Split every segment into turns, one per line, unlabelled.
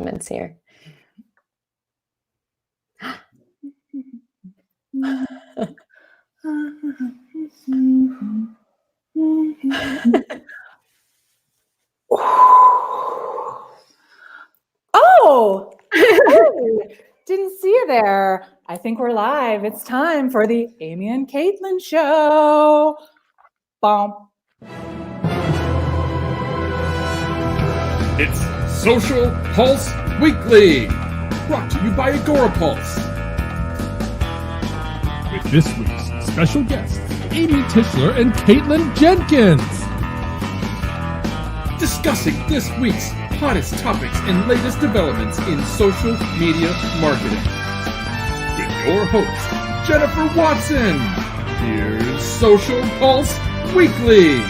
comments here.
Oh, didn't see you there. I think we're live. It's time for the Amy and Caitlin show. Bum.
It's Social Pulse Weekly, brought to you by Agorapulse. With this week's special guests, Amy Tischler and Caitlin Jenkins. Discussing this week's hottest topics and latest developments in social media marketing. With your host, Jennifer Watson. Here's Social Pulse Weekly.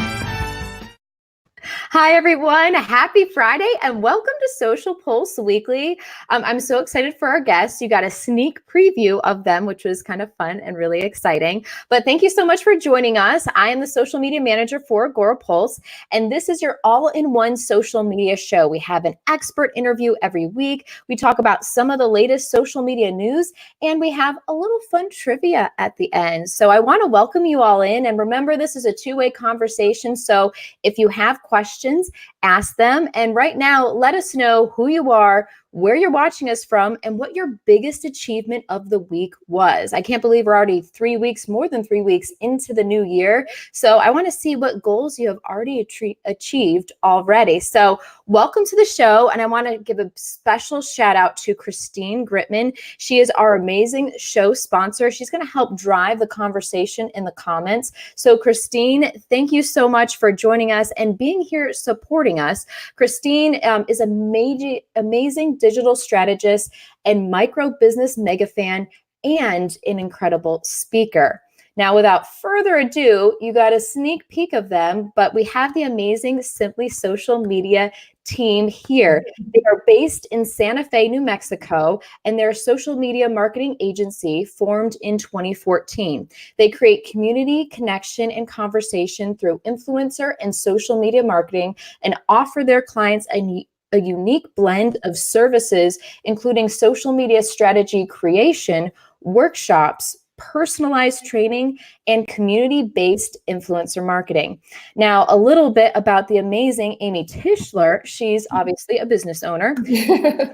Hi, everyone. Happy Friday and welcome to Social Pulse Weekly. I'm so excited for our guests. You got a sneak preview of them, which was kind of fun and really exciting. But thank you so much for joining us. I am the social media manager for Agorapulse, and this is your all-in-one social media show. We have an expert interview every week. We talk about some of the latest social media news, and we have a little fun trivia at the end. So I want to welcome you all in. And remember, this is a two-way conversation. So if you have questions, ask them. And right now, let us know who you are, where you're watching us from, and what your biggest achievement of the week was. I can't believe we're already more than 3 weeks into the new year. So I want to see what goals you have already achieved already. So welcome to the show. And I want to give a special shout out to Christine Gritman. She is our amazing show sponsor. She's going to help drive the conversation in the comments. So Christine, thank you so much for joining us and being here supporting us. Christine is a amazing digital strategist and micro business mega fan and an incredible speaker. Now, without further ado, you got a sneak peek of them, but we have the amazing Simply Social Media team here. They are based in Santa Fe, New Mexico, and they're a social media marketing agency formed in 2014. They create community, connection, and conversation through influencer and social media marketing and offer their clients a unique blend of services, including social media strategy creation, workshops, personalized training, and community-based influencer marketing. Now, a little bit about the amazing Amy Tischler. She's obviously a business owner,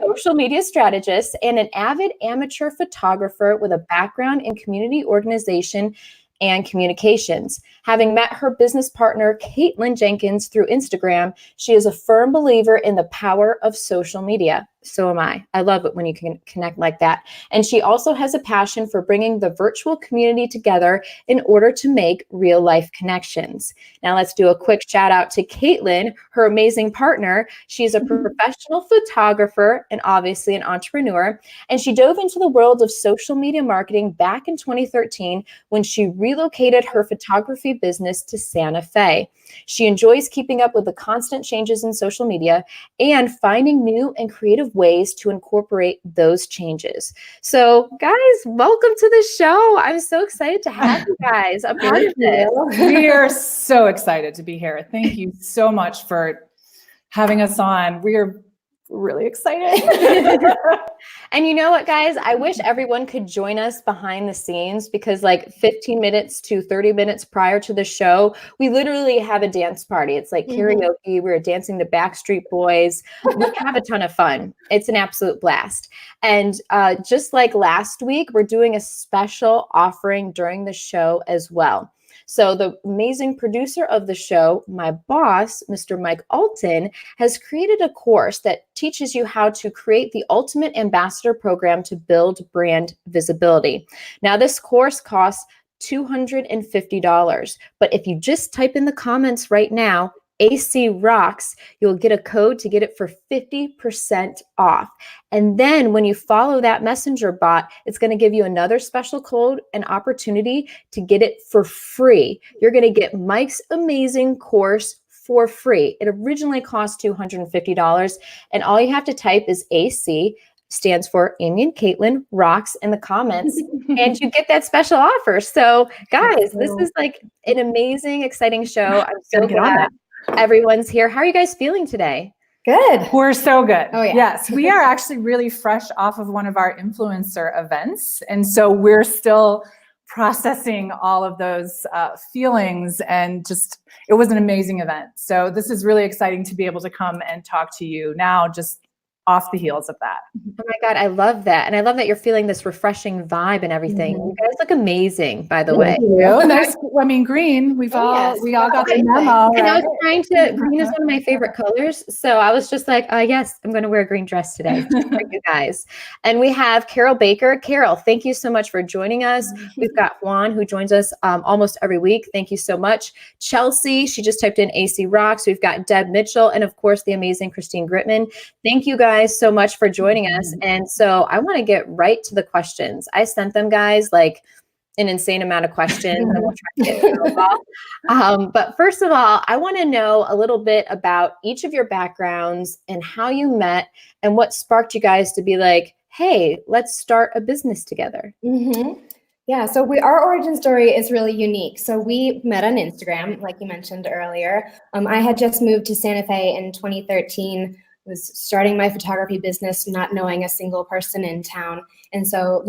social media strategist, and an avid amateur photographer with a background in community organization and communications. Having met her business partner, Caitlin Jenkins, through Instagram, she is a firm believer in the power of social media. So am I. I love it when you can connect like that. And she also has a passion for bringing the virtual community together in order to make real life connections. Now let's do a quick shout out to Caitlin, her amazing partner. She's a professional photographer and obviously an entrepreneur. And she dove into the world of social media marketing back in 2013 when she relocated her photography business to Santa Fe. She enjoys keeping up with the constant changes in social media and finding new and creative ways to incorporate those changes. So guys, welcome to the show. I'm so excited to have you guys a part of this.
We are so excited to be here. Thank you so much for having us on. We are really excited.
And you know what, guys? I wish everyone could join us behind the scenes because like 15 minutes to 30 minutes prior to the show, we literally have a dance party. It's like karaoke. We're dancing to Backstreet Boys. We have a ton of fun. It's an absolute blast. And just like last week, we're doing a special offering during the show as well. So the amazing producer of the show, my boss, Mr. Mike Alton, has created a course that teaches you how to create the ultimate ambassador program to build brand visibility. Now, this course costs $250, but if you just type in the comments right now, AC Rocks, you'll get a code to get it for 50% off. And then when you follow that messenger bot, it's going to give you another special code and opportunity to get it for free. You're going to get Mike's amazing course for free. It originally cost $250, and all you have to type is AC, stands for Amy and Caitlin Rocks, in the comments, and you get that special offer. So guys, this is like an amazing, exciting show. I'm so glad everyone's here. How are you guys feeling today?
Good.
We're so good.
Oh, yeah.
Yes, we are actually really fresh off of one of our influencer events. And so we're still processing all of those feelings, and just, it was an amazing event. So this is really exciting to be able to come and talk to you now, just off the heels of that.
Oh my God, I love that. And I love that you're feeling this refreshing vibe and everything. You guys look amazing, by the way.
There's, I mean, green. We all got the memo.
And I
Right?
was trying to, green is one of my favorite colors. So I was just like, yes, I'm going to wear a green dress today for you guys. And we have Carol Baker. Carol, thank you so much for joining us. We've got Juan, who joins us almost every week. Thank you so much. Chelsea, she just typed in AC Rocks. We've got Deb Mitchell, and of course, the amazing Christine Gritman. Thank you guys so much for joining us. And so I want to get right to the questions. I sent them guys like an insane amount of questions, and we'll try to get through them all. But first of all, I want to know a little bit about each of your backgrounds and how you met and what sparked you guys to be like, hey, let's start a business together.
Yeah, so our origin story is really unique. So we met on Instagram, like you mentioned earlier. I had just moved to Santa Fe in 2013, was starting my photography business, not knowing a single person in town. And so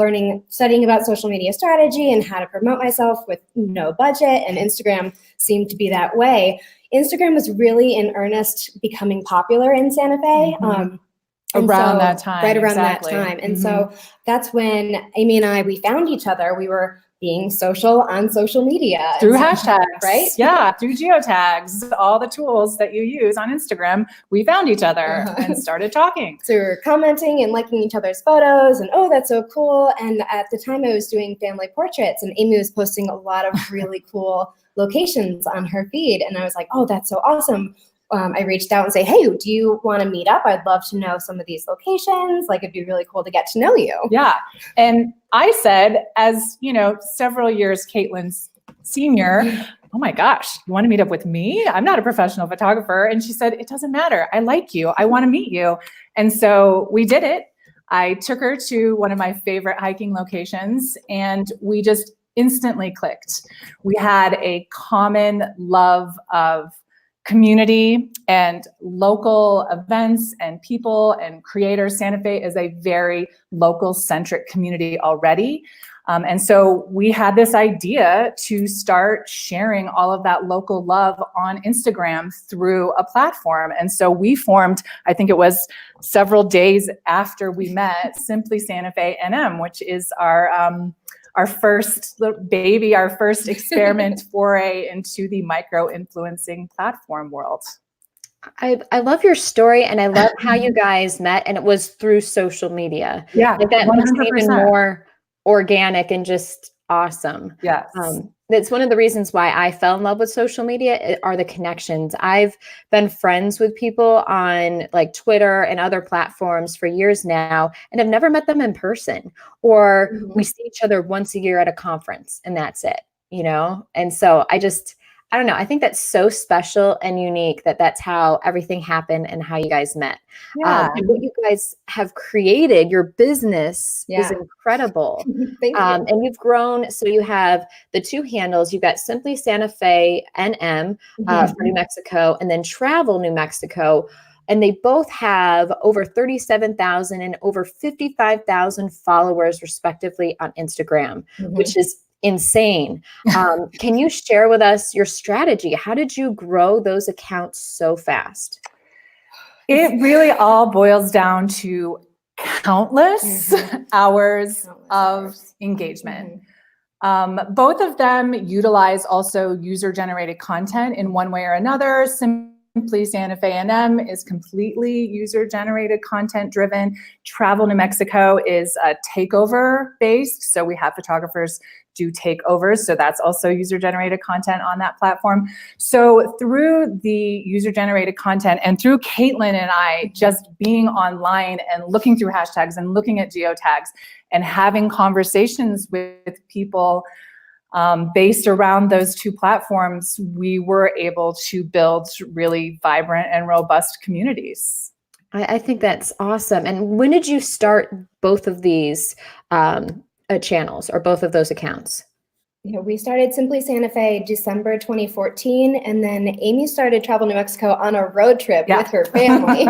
studying about social media strategy and how to promote myself with no budget, and Instagram seemed to be that way. Instagram was really in earnest becoming popular in Santa Fe.
Around that time.
Right around
exactly.
that time. And so that's when Amy and I, we found each other. We were being social on social media.
Through hashtags,
right?
Yeah, through geotags, all the tools that you use on Instagram, we found each other and started talking.
So we were commenting and liking each other's photos, and oh, that's so cool. And at the time I was doing family portraits, and Amy was posting a lot of really cool locations on her feed. And I was like, oh, that's so awesome. I reached out and say, hey, do you want to meet up? I'd love to know some of these locations. Like, it'd be really cool to get to know you.
Yeah. And I said, as you know, several years Caitlin's senior, oh my gosh, you want to meet up with me? I'm not a professional photographer. And she said, it doesn't matter. I like you. I want to meet you. And so we did it. I took her to one of my favorite hiking locations, and we just instantly clicked. We had a common love of community and local events and people and creators. Santa Fe is a very local centric community already. And so we had this idea to start sharing all of that local love on Instagram through a platform. And so we formed, I think it was several days after we met, Simply Santa Fe NM, which is our first little baby, our first experiment foray into the micro-influencing platform world.
I love your story, and I love how you guys met, and it was through social media.
Yeah,
like that makes it
100%.
even more organic and just awesome.
Yes.
That's one of the reasons why I fell in love with social media are the connections. I've been friends with people on like Twitter and other platforms for years now, and I've never met them in person, or we see each other once a year at a conference and that's it, you know? And so I don't know. I think that's so special and unique that that's how everything happened and how you guys met.
Yeah.
And what you guys have created, your business is incredible.
Thank you.
And you've grown. So you have the two handles. You've got Simply Santa Fe NM for New Mexico, and then Travel New Mexico. And they both have over 37,000 and over 55,000 followers respectively on Instagram, which is insane. Can you share with us your strategy? How did you grow those accounts so fast?
It really all boils down to countless hours of engagement. Both of them utilize also user-generated content in one way or another. Simply Santa Fe NM is completely user-generated content driven. Travel New Mexico is takeover based. So we have photographers do takeovers. So that's also user-generated content on that platform. So through the user-generated content and through Caitlin and I just being online and looking through hashtags and looking at geotags and having conversations with people based around those two platforms, we were able to build really vibrant and robust communities.
I think that's awesome. And when did you start both of these channels or both of those accounts?
Yeah, we started Simply Santa Fe December 2014, and then Amy started Travel New Mexico on a road trip with her family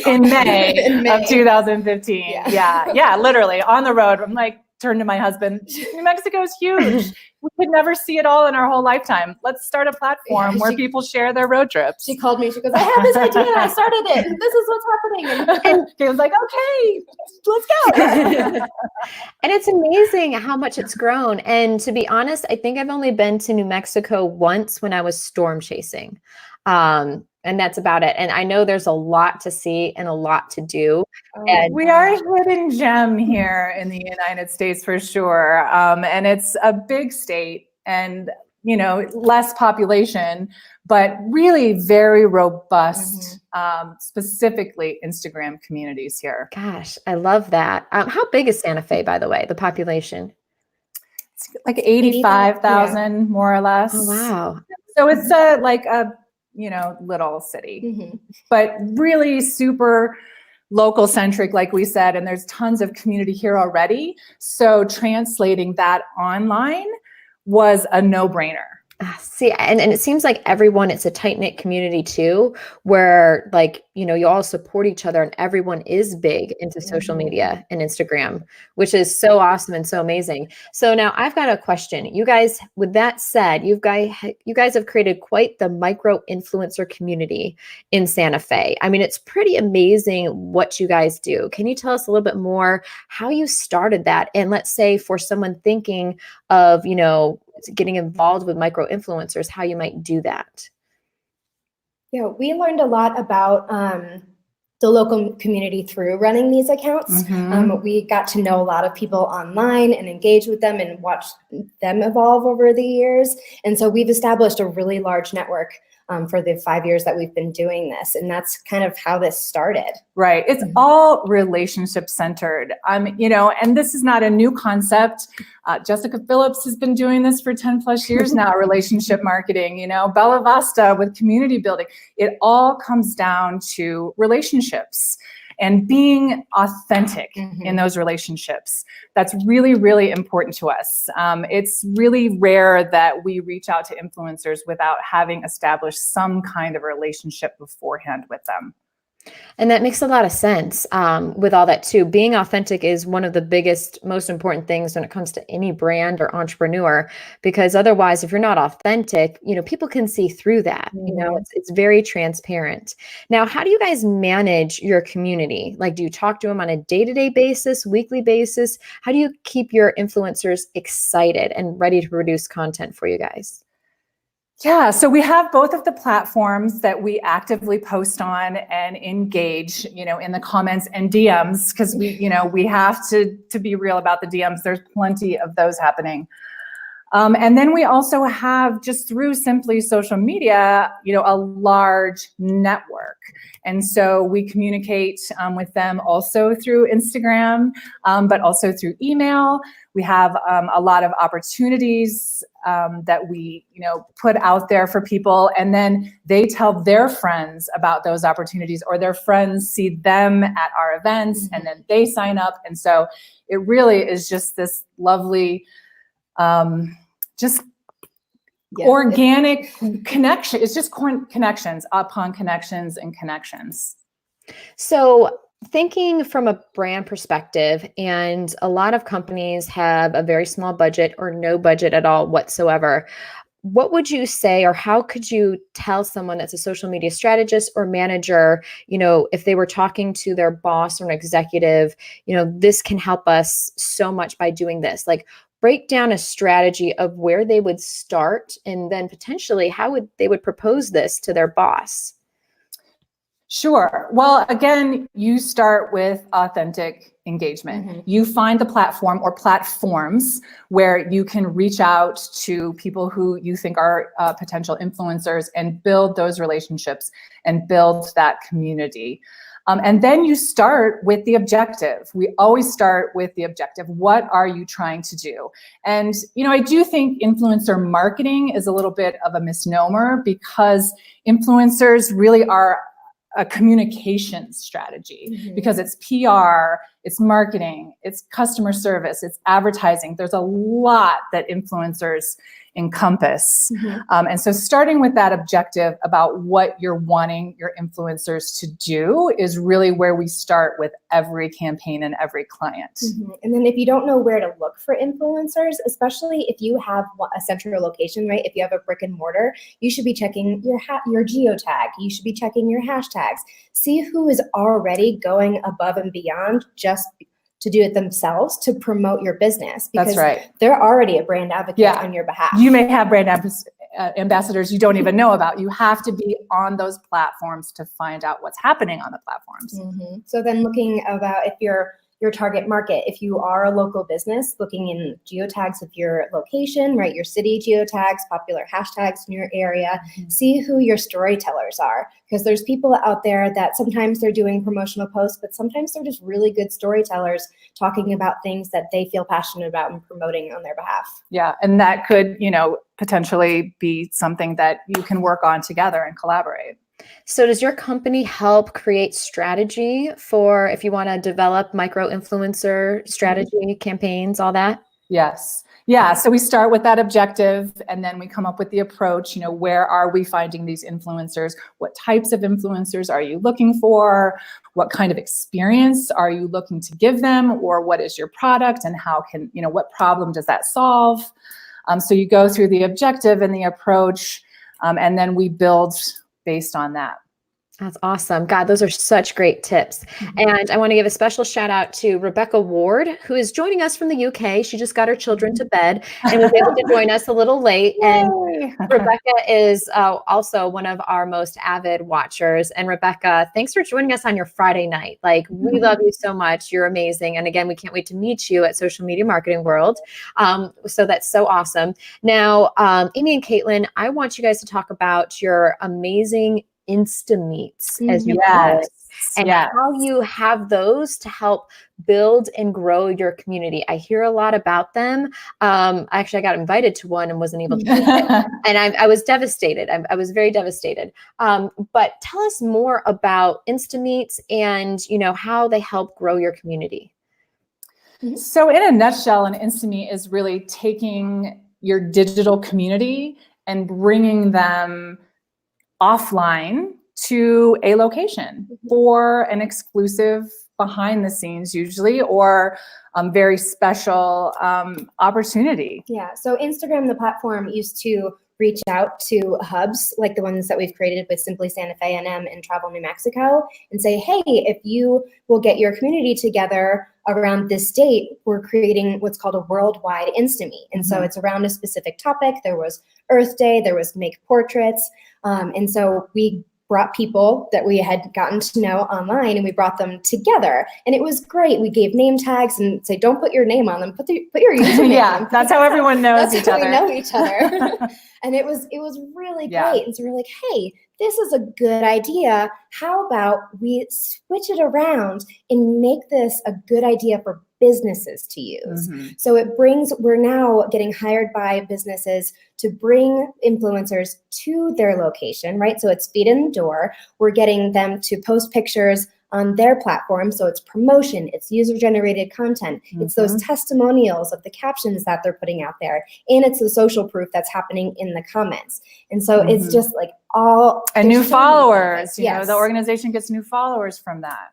in May of 2015.
Yeah.
Literally on the road. I'm like, turned to my husband, New Mexico is huge. We could never see it all in our whole lifetime. Let's start a platform where people share their road trips.
She called me. She goes, I have this idea. I started it. This is what's happening.
And he was like, okay, let's go.
And it's amazing how much it's grown. And to be honest, I think I've only been to New Mexico once when I was storm chasing. And that's about it. And I know there's a lot to see and a lot to do. And
we are a hidden gem here in the United States for sure. And it's a big state and, you know, less population, but really very robust, specifically Instagram communities here.
gosh, I love that. How big is Santa Fe, by the way, the population?
It's like 85,000 more or less.
Oh, wow.
So it's like a, you know, little city, but really super local centric, like we said, and there's tons of community here already. So translating that online was a no-brainer.
See, and it seems like everyone, it's a tight-knit community too, where like, you know, you all support each other and everyone is big into social media and Instagram, which is so awesome and so amazing. So now I've got a question. You guys, with that said, you guys have created quite the micro influencer community in Santa Fe. I mean, it's pretty amazing what you guys do. Can you tell us a little bit more how you started that? And let's say for someone thinking of, you know, getting involved with micro influencers, how you might do that.
Yeah, we learned a lot about the local community through running these accounts. We got to know a lot of people online and engage with them and watch them evolve over the years. And so we've established a really large network for the 5 years that we've been doing this. And that's kind of how this started.
Right. It's all relationship centered. You know, and this is not a new concept. Jessica Phillips has been doing this for 10 plus years now, relationship marketing, you know, Bella Vasta with community building. It all comes down to relationships and being authentic in those relationships. That's really, really important to us. It's really rare that we reach out to influencers without having established some kind of relationship beforehand with them.
And that makes a lot of sense with all that too. Being authentic is one of the biggest, most important things when it comes to any brand or entrepreneur, because otherwise, if you're not authentic, you know, people can see through that. You know, it's very transparent. Now, how do you guys manage your community? Like, do you talk to them on a day-to-day basis, weekly basis? How do you keep your influencers excited and ready to produce content for you guys?
Yeah, so we have both of the platforms that we actively post on and engage, you know, in the comments and DMs, because we have to be real about the DMs. There's plenty of those happening. And then we also have, just through simply social media, you know, a large network. And so we communicate with them also through Instagram, but also through email. We have a lot of opportunities that we, you know, put out there for people, and then they tell their friends about those opportunities, or their friends see them at our events, and then they sign up. And so it really is just this lovely, organic connection. It's just connections upon connections and connections.
So thinking from a brand perspective, and a lot of companies have a very small budget or no budget at all whatsoever. What would you say, or how could you tell someone that's a social media strategist or manager, you know, if they were talking to their boss or an executive, you know, this can help us so much by doing this? Like, break down a strategy of where they would start, and then potentially how they would propose this to their boss.
Sure. Well, again, you start with authentic engagement. You find the platform or platforms where you can reach out to people who you think are potential influencers and build those relationships and build that community. And then you start with the objective. We always start with the objective. What are you trying to do? And, you know, I do think influencer marketing is a little bit of a misnomer, because influencers really are a communication strategy, because it's PR, it's marketing, it's customer service, it's advertising. There's a lot that influencers encompass. And so starting with that objective about what you're wanting your influencers to do is really where we start with every campaign and every client.
And then if you don't know where to look for influencers, especially if you have a central location, right? If you have a brick and mortar, you should be checking your geotag. You should be checking your hashtags. See who is already going above and beyond just to do it themselves to promote your business, because
That's right.
they're already a brand advocate on your behalf.
You may have brand ambassadors you don't even know about. You have to be on those platforms to find out what's happening on the platforms.
So then looking about if your target market, if you are a local business, looking in geotags of your location, right? Your city geotags, popular hashtags in your area, see who your storytellers are, because there's people out there that sometimes they're doing promotional posts, but sometimes they're just really good storytellers talking about things that they feel passionate about and promoting on their behalf.
Yeah, and that could, potentially be something that you can work on together and collaborate.
So does your company help create strategy for if you want to develop micro-influencer strategy, campaigns, all that?
Yes. Yeah. So we start with that objective and then we come up with the approach, where are we finding these influencers? What types of influencers are you looking for? What kind of experience are you looking to give them? Or what is your product and how can, what problem does that solve? So you go through the objective and the approach, and then we build based on that.
That's awesome. God, those are such great tips. And I want to give a special shout out to Rebecca Ward, who is joining us from the UK. She just got her children to bed and was able to join us a little late. And Rebecca is also one of our most avid watchers. And Rebecca, thanks for joining us on your Friday night. Like, we love you so much. You're amazing. And again, we can't wait to meet you at Social Media Marketing World. So that's so awesome. Now, Amy and Caitlin, I want you guys to talk about your amazing Insta-meets, as you call it, and how you have those to help build and grow your community. I hear a lot about them. Actually, I got invited to one and wasn't able to make it. And I was devastated. I was very devastated. But tell us more about Insta-meets and, how they help grow your community.
So in a nutshell, an Insta-meet is really taking your digital community and bringing them offline to a location for an exclusive behind the scenes usually, or very special opportunity.
Yeah, so Instagram, the platform, used to reach out to hubs like the ones that we've created with Simply Santa Fe NM and Travel New Mexico and say, hey, if you will get your community together around this date, we're creating what's called a worldwide Insta-meet. And so it's around a specific topic. There was Earth Day, there was Make Portraits. And so we brought people that we had gotten to know online and we brought them together. And it was great. We gave name tags and say, don't put your name on them, put your username on them.
That's how everyone knows each other.
We know each other. And it was really great. And so we're like, hey, this is a good idea. How about we switch it around and make this a good idea for businesses to use? So we're now getting hired by businesses to bring influencers to their location, right? So it's feet in the door. We're getting them to post pictures on their platform. So it's promotion, it's user-generated content, it's those testimonials of the captions that they're putting out there, and it's the social proof that's happening in the comments. And so it's just like
and new followers. You know, the organization gets new followers from that.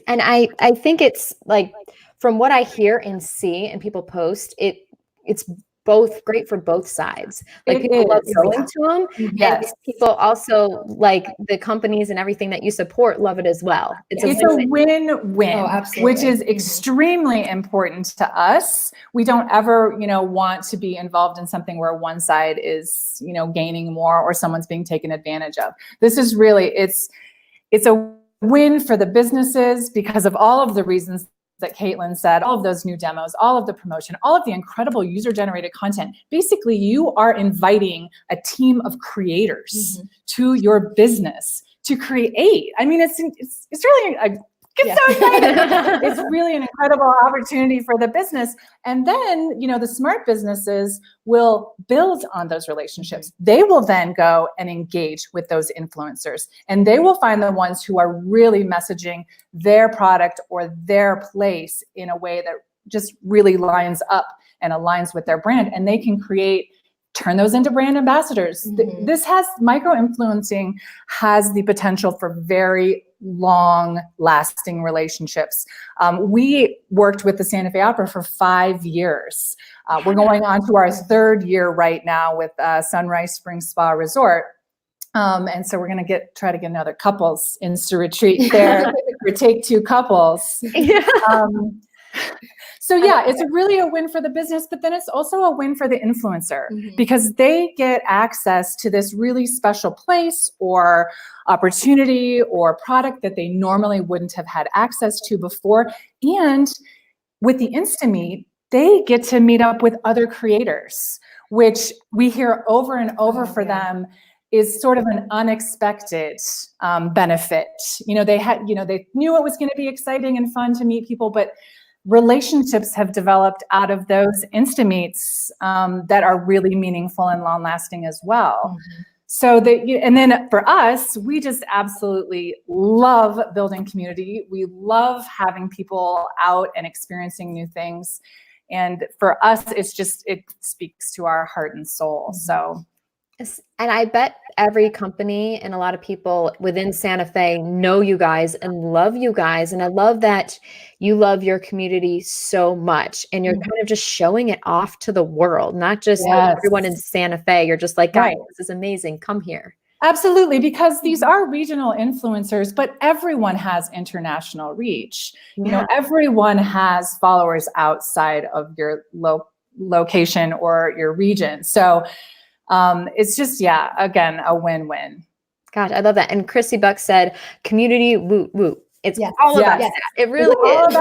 And I think it's like, from what I hear and see and people post, it's both great for both sides. Like, people love going to them, and people also, like, the companies and everything that you support, love it as well. It's a
win-win, which is extremely important to us. We don't ever, want to be involved in something where one side is, gaining more or someone's being taken advantage of. This is really, it's a win for the businesses because of all of the reasons that Caitlin said, all of those new demos, all of the promotion, all of the incredible user-generated content. Basically, you are inviting a team of creators to your business to create. I mean, it's really get so excited. It's really an incredible opportunity for the business. And then, the smart businesses will build on those relationships. They will then go and engage with those influencers, and they will find the ones who are really messaging their product or their place in a way that just really lines up and aligns with their brand, and they can turn those into brand ambassadors. This micro-influencing has the potential for very long lasting relationships. We worked with the Santa Fe Opera for 5 years. We're going on to our 3rd year right now with Sunrise Spring Spa Resort. And so we're going to try to get another couples Insta retreat there for Take Two couples. So yeah, it's really a win for the business, but then it's also a win for the influencer because they get access to this really special place or opportunity or product that they normally wouldn't have had access to before. And with the Instameet, they get to meet up with other creators, which we hear over and over for them is sort of an unexpected benefit. They knew it was going to be exciting and fun to meet people, but relationships have developed out of those Instameets that are really meaningful and long-lasting as well. So and then for us, we just absolutely love building community. We love having people out and experiencing new things. And for us, it speaks to our heart and soul. So.
And I bet every company and a lot of people within Santa Fe know you guys and love you guys. And I love that you love your community so much and you're kind of just showing it off to the world, not just everyone in Santa Fe. You're just like, guys, this is amazing. Come here.
Absolutely, because these are regional influencers, but everyone has international reach. Everyone has followers outside of your location or your region. So it's just, again, a win-win.
Gosh, I love that. And Chrissy Buck said, community woot woot. It's all about that. It really is.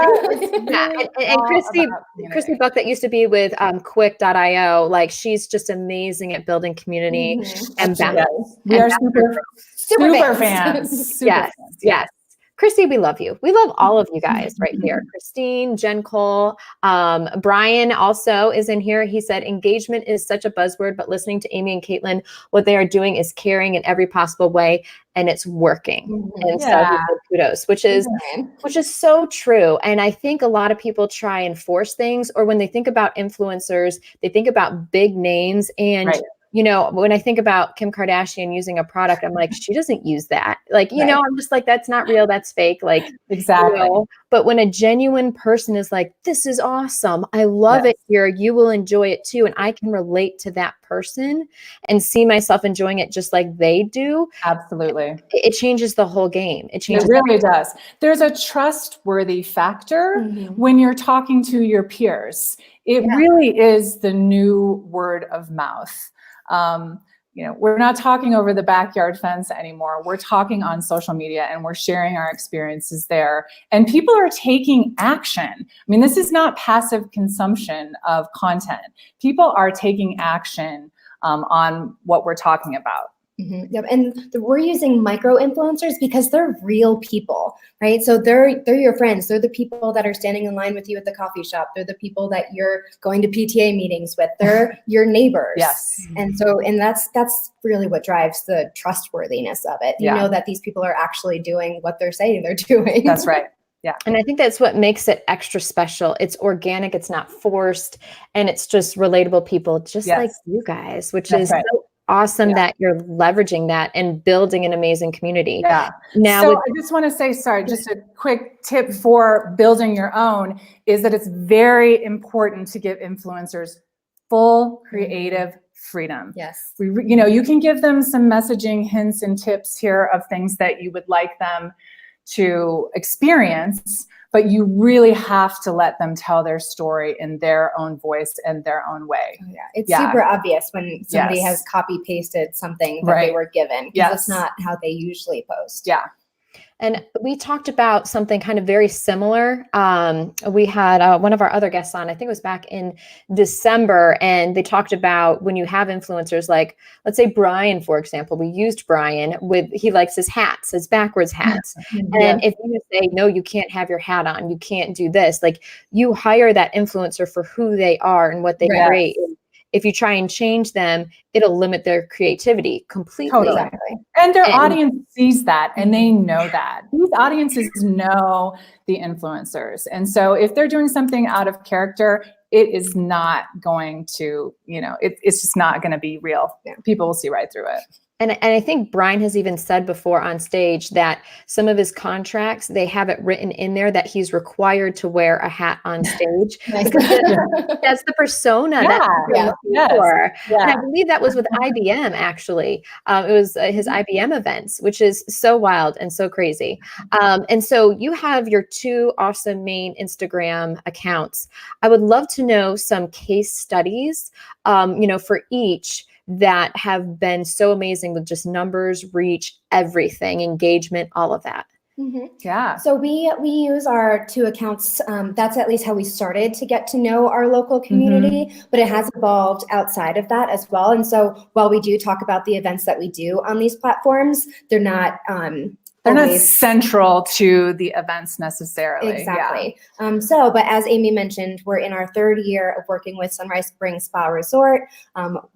And Chrissy Buck that used to be with Quick.io, like she's just amazing at building community and balance.
We are super fans.
Yes. Christy, we love you. We love all of you guys right here. Christine, Jen Cole, Brian also is in here. He said, engagement is such a buzzword, but listening to Amy and Caitlin, what they are doing is caring in every possible way, and it's working. And so kudos, which is so true. And I think a lot of people try and force things, or when they think about influencers, they think about big names and when I think about Kim Kardashian using a product, I'm like, she doesn't use that. Like, I'm just like, that's not real. That's fake. Like,
exactly.
But when a genuine person is like, this is awesome. I love it here. You will enjoy it too. And I can relate to that person and see myself enjoying it just like they do.
Absolutely.
It changes the whole game. It
really does. There's a trustworthy factor when you're talking to your peers. It really is the new word of mouth. We're not talking over the backyard fence anymore. We're talking on social media and we're sharing our experiences there. And people are taking action. I mean, this is not passive consumption of content. People are taking action on what we're talking about.
And we're using micro influencers because they're real people, right? So they're your friends. They're the people that are standing in line with you at the coffee shop. They're the people that you're going to PTA meetings with. They're your neighbors. And that's really what drives the trustworthiness of it. You know that these people are actually doing what they're saying they're doing.
That's right. Yeah.
And I think that's what makes it extra special. It's organic, it's not forced, and it's just relatable people just like you guys, which is so awesome that you're leveraging that and building an amazing community. Now,
I just want to say, just a quick tip for building your own is that it's very important to give influencers full creative freedom. You can give them some messaging hints and tips here of things that you would like them to experience, but you really have to let them tell their story in their own voice and their own way.
It's super obvious when somebody has copy pasted something that they were given, because it's not how they usually post.
And we talked about something kind of very similar. We had one of our other guests on, I think it was back in December, and they talked about when you have influencers like, let's say Brian, for example, we used Brian he likes his hats, his backwards hats. And if you say, no, you can't have your hat on, you can't do this, like you hire that influencer for who they are and what they create. If you try and change them, it'll limit their creativity completely.
Totally. And their audience sees that and they know that. These audiences know the influencers. And so if they're doing something out of character, it is not going to, it's just not going to be real. People will see right through it.
And I think Brian has even said before on stage that some of his contracts, they have it written in there that he's required to wear a hat on stage. That's the persona that he's for. And I believe that was with IBM, actually. It was his IBM events, which is so wild and so crazy. And so you have your two awesome main Instagram accounts. I would love to know some case studies, for each that have been so amazing with just numbers, reach, everything, engagement, all of that.
Yeah.
So we use our two accounts. That's at least how we started to get to know our local community, but it has evolved outside of that as well. And so while we do talk about the events that we do on these platforms, they're not
central to the events necessarily.
Exactly. But as Amy mentioned, we're in our third year of working with Sunrise Spring Spa Resort.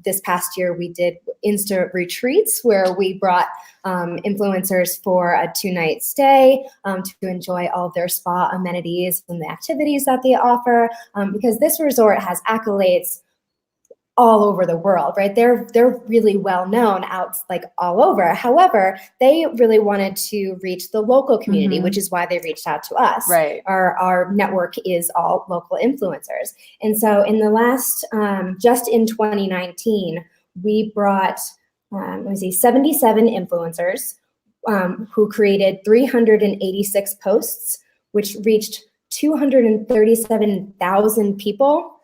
This past year, we did Insta retreats where we brought influencers for a 2-night stay to enjoy all of their spa amenities and the activities that they offer. Because this resort has accolades all over the world, right? They're really well known all over. However, they really wanted to reach the local community, which is why they reached out to us.
Right.
Our network is all local influencers. And so in the last, just in 2019, we brought, 77 influencers who created 386 posts, which reached 237,000 people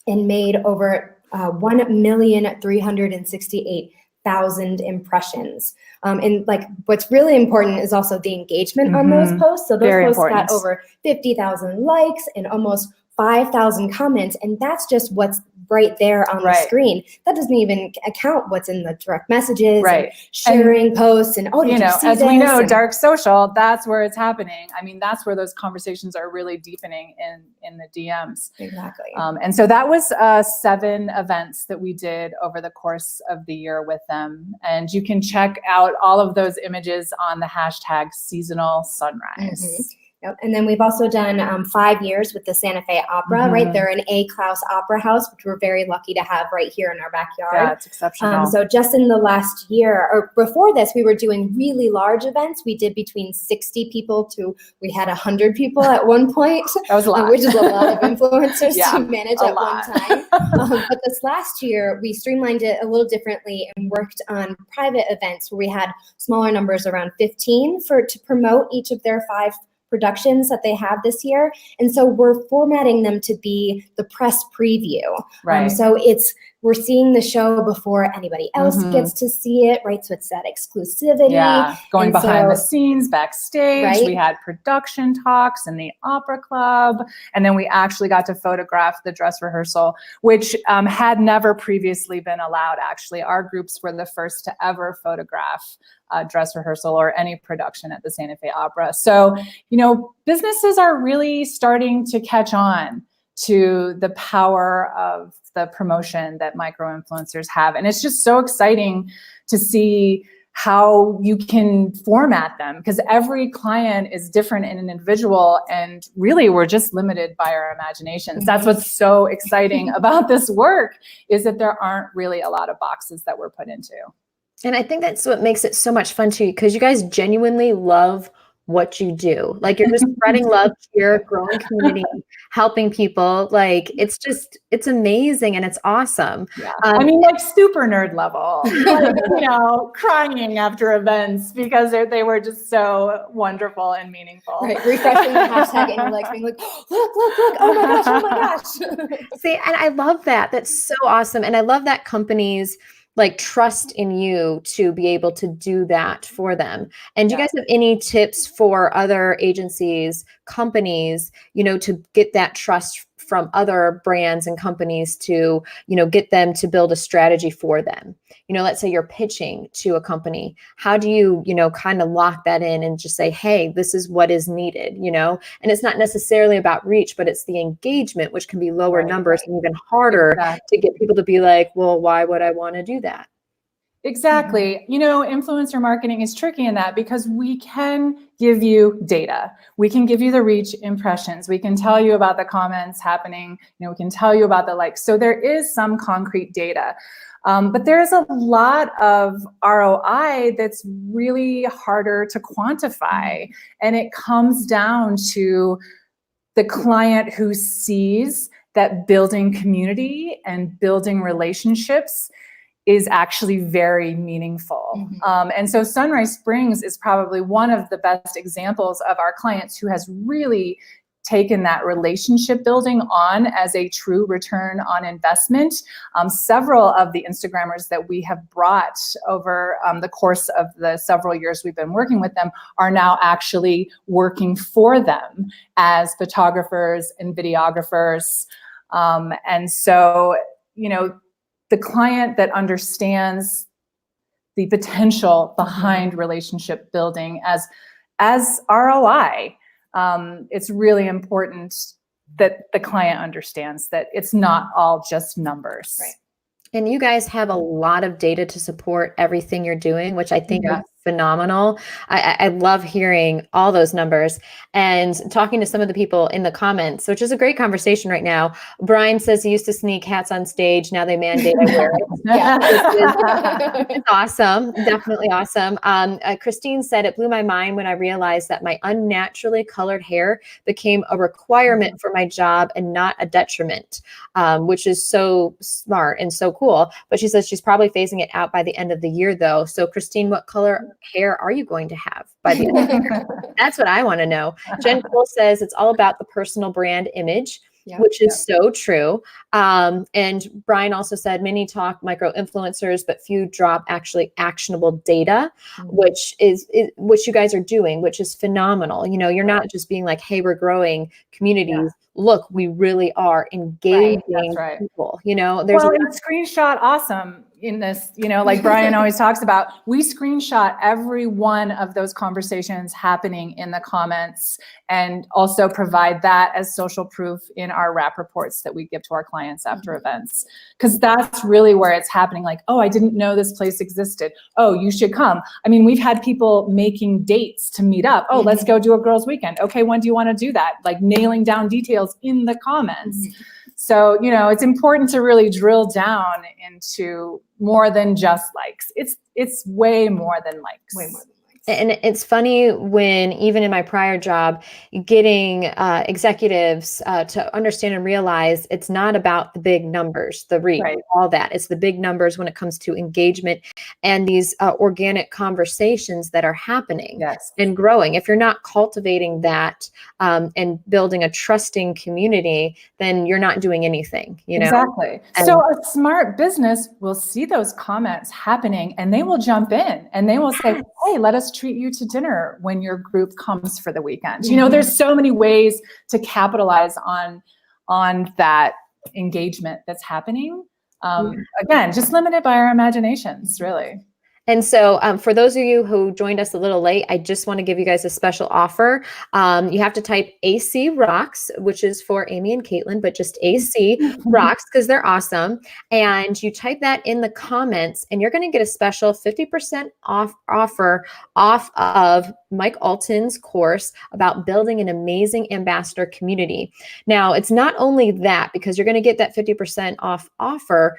and made over 1,368,000 impressions. And what's really important is also the engagement on those posts. So those posts got over 50,000 likes and almost 5,000 comments. And that's just what's right there on the screen. That doesn't even account what's in the direct messages, and sharing posts, and did you see
as
this?
we know, dark social, that's where it's happening. I mean, that's where those conversations are really deepening in the DMs.
Exactly.
And so that was 7 events that we did over the course of the year with them. And you can check out all of those images on the hashtag seasonal sunrise.
Yep. And then we've also done 5 years with the Santa Fe Opera, right? They're an A-class opera house, which we're very lucky to have right here in our backyard.
Yeah, it's exceptional.
So just in the last year, or before this, we were doing really large events. We did between 60 people to, we had 100 people at one point.
That was a lot.
Which is a lot of influencers to manage at one time. But this last year, we streamlined it a little differently and worked on private events where we had smaller numbers, around 15 to promote each of their 5 productions that they have this year. And so we're formatting them to be the press preview.
Right.
So we're seeing the show before anybody else gets to see it, right? So it's that exclusivity.
Yeah, going behind the scenes, backstage.
Right?
We had production talks in the opera club. And then we actually got to photograph the dress rehearsal, which had never previously been allowed, actually. Our groups were the first to ever photograph dress rehearsal or any production at the Santa Fe Opera. So, businesses are really starting to catch on to the power of the promotion that micro-influencers have. And it's just so exciting to see how you can format them, because every client is different and an individual, and really we're just limited by our imaginations. That's what's so exciting about this work, is that there aren't really a lot of boxes that we're put into.
And I think that's what makes it so much fun too, because you guys genuinely love what you do. Like, you're just spreading love to your growing community, helping people. Like, it's amazing and it's awesome.
Yeah. I mean, super nerd level, crying after events because they were just so wonderful and meaningful.
Right, refreshing the hashtag and you're being like, look, oh my gosh.
See, and I love that. That's so awesome. And I love that companies like trust in you to be able to do that for them. And do you guys have any tips for other agencies, companies, to get that trust from other brands and companies to, get them to build a strategy for them? Let's say you're pitching to a company. How do you, kind of lock that in and just say, hey, this is what is needed, and it's not necessarily about reach, but it's the engagement, which can be lower numbers and even harder to get people to be like, well, why would I want to do that?
Exactly. Influencer marketing is tricky in that because we can give you data. We can give you the reach impressions. We can tell you about the comments happening. We can tell you about the likes. So there is some concrete data. But there's a lot of ROI that's really harder to quantify. And it comes down to the client who sees that building community and building relationships is actually very meaningful. And so Sunrise Springs is probably one of the best examples of our clients who has really taken that relationship building on as a true return on investment. Several of the Instagrammers that we have brought over the course of the several years we've been working with them are now actually working for them as photographers and videographers. And so, the client that understands the potential behind relationship building as ROI, it's really important that the client understands that it's not all just numbers.
Right. And you guys have a lot of data to support everything you're doing, which I think is phenomenal. I love hearing all those numbers and talking to some of the people in the comments, which is a great conversation right now. Brian says he used to sneak hats on stage. Now they mandate I wear it. It's awesome. Definitely awesome. Christine said, it blew my mind when I realized that my unnaturally colored hair became a requirement for my job and not a detriment, which is so smart and so cool. But she says she's probably phasing it out by the end of the year though. So Christine, what color hair are you going to have by the end of the year? That's what I want to know. Jen Cole says it's all about the personal brand image, which is so true. And Brian also said many talk micro influencers, but few drop actually actionable data, which is what you guys are doing, which is phenomenal. You're not just being like, hey, we're growing communities. Look, we really are engaging people. There's
a screenshot awesome in this, like Brian always talks about, we screenshot every one of those conversations happening in the comments and also provide that as social proof in our wrap reports that we give to our clients after events. Because that's really where it's happening. Like, oh, I didn't know this place existed. Oh, you should come. I mean, we've had people making dates to meet up. Oh, let's go do a girls' weekend. Okay, when do you want to do that? Like nailing down details in the comments. So, it's important to really drill down into more than just likes. It's way more than likes. Way more than likes.
And it's funny when even in my prior job, getting executives to understand and realize it's not about the big numbers, the reach, all that. It's the big numbers when it comes to engagement and these organic conversations that are happening and growing. If you're not cultivating that and building a trusting community, then you're not doing anything,
Exactly. And so a smart business will see those comments happening and they will jump in and they will say, hey, let us treat you to dinner when your group comes for the weekend. There's so many ways to capitalize on that engagement that's happening. Again, just limited by our imaginations, really.
And so for those of you who joined us a little late, I just want to give you guys a special offer. You have to type AC Rocks, which is for Amy and Caitlin, but just AC Rocks because they're awesome. And you type that in the comments and you're going to get a special 50% offer off of Mike Alton's course about building an amazing ambassador community. Now, it's not only that, because you're going to get that 50% off offer,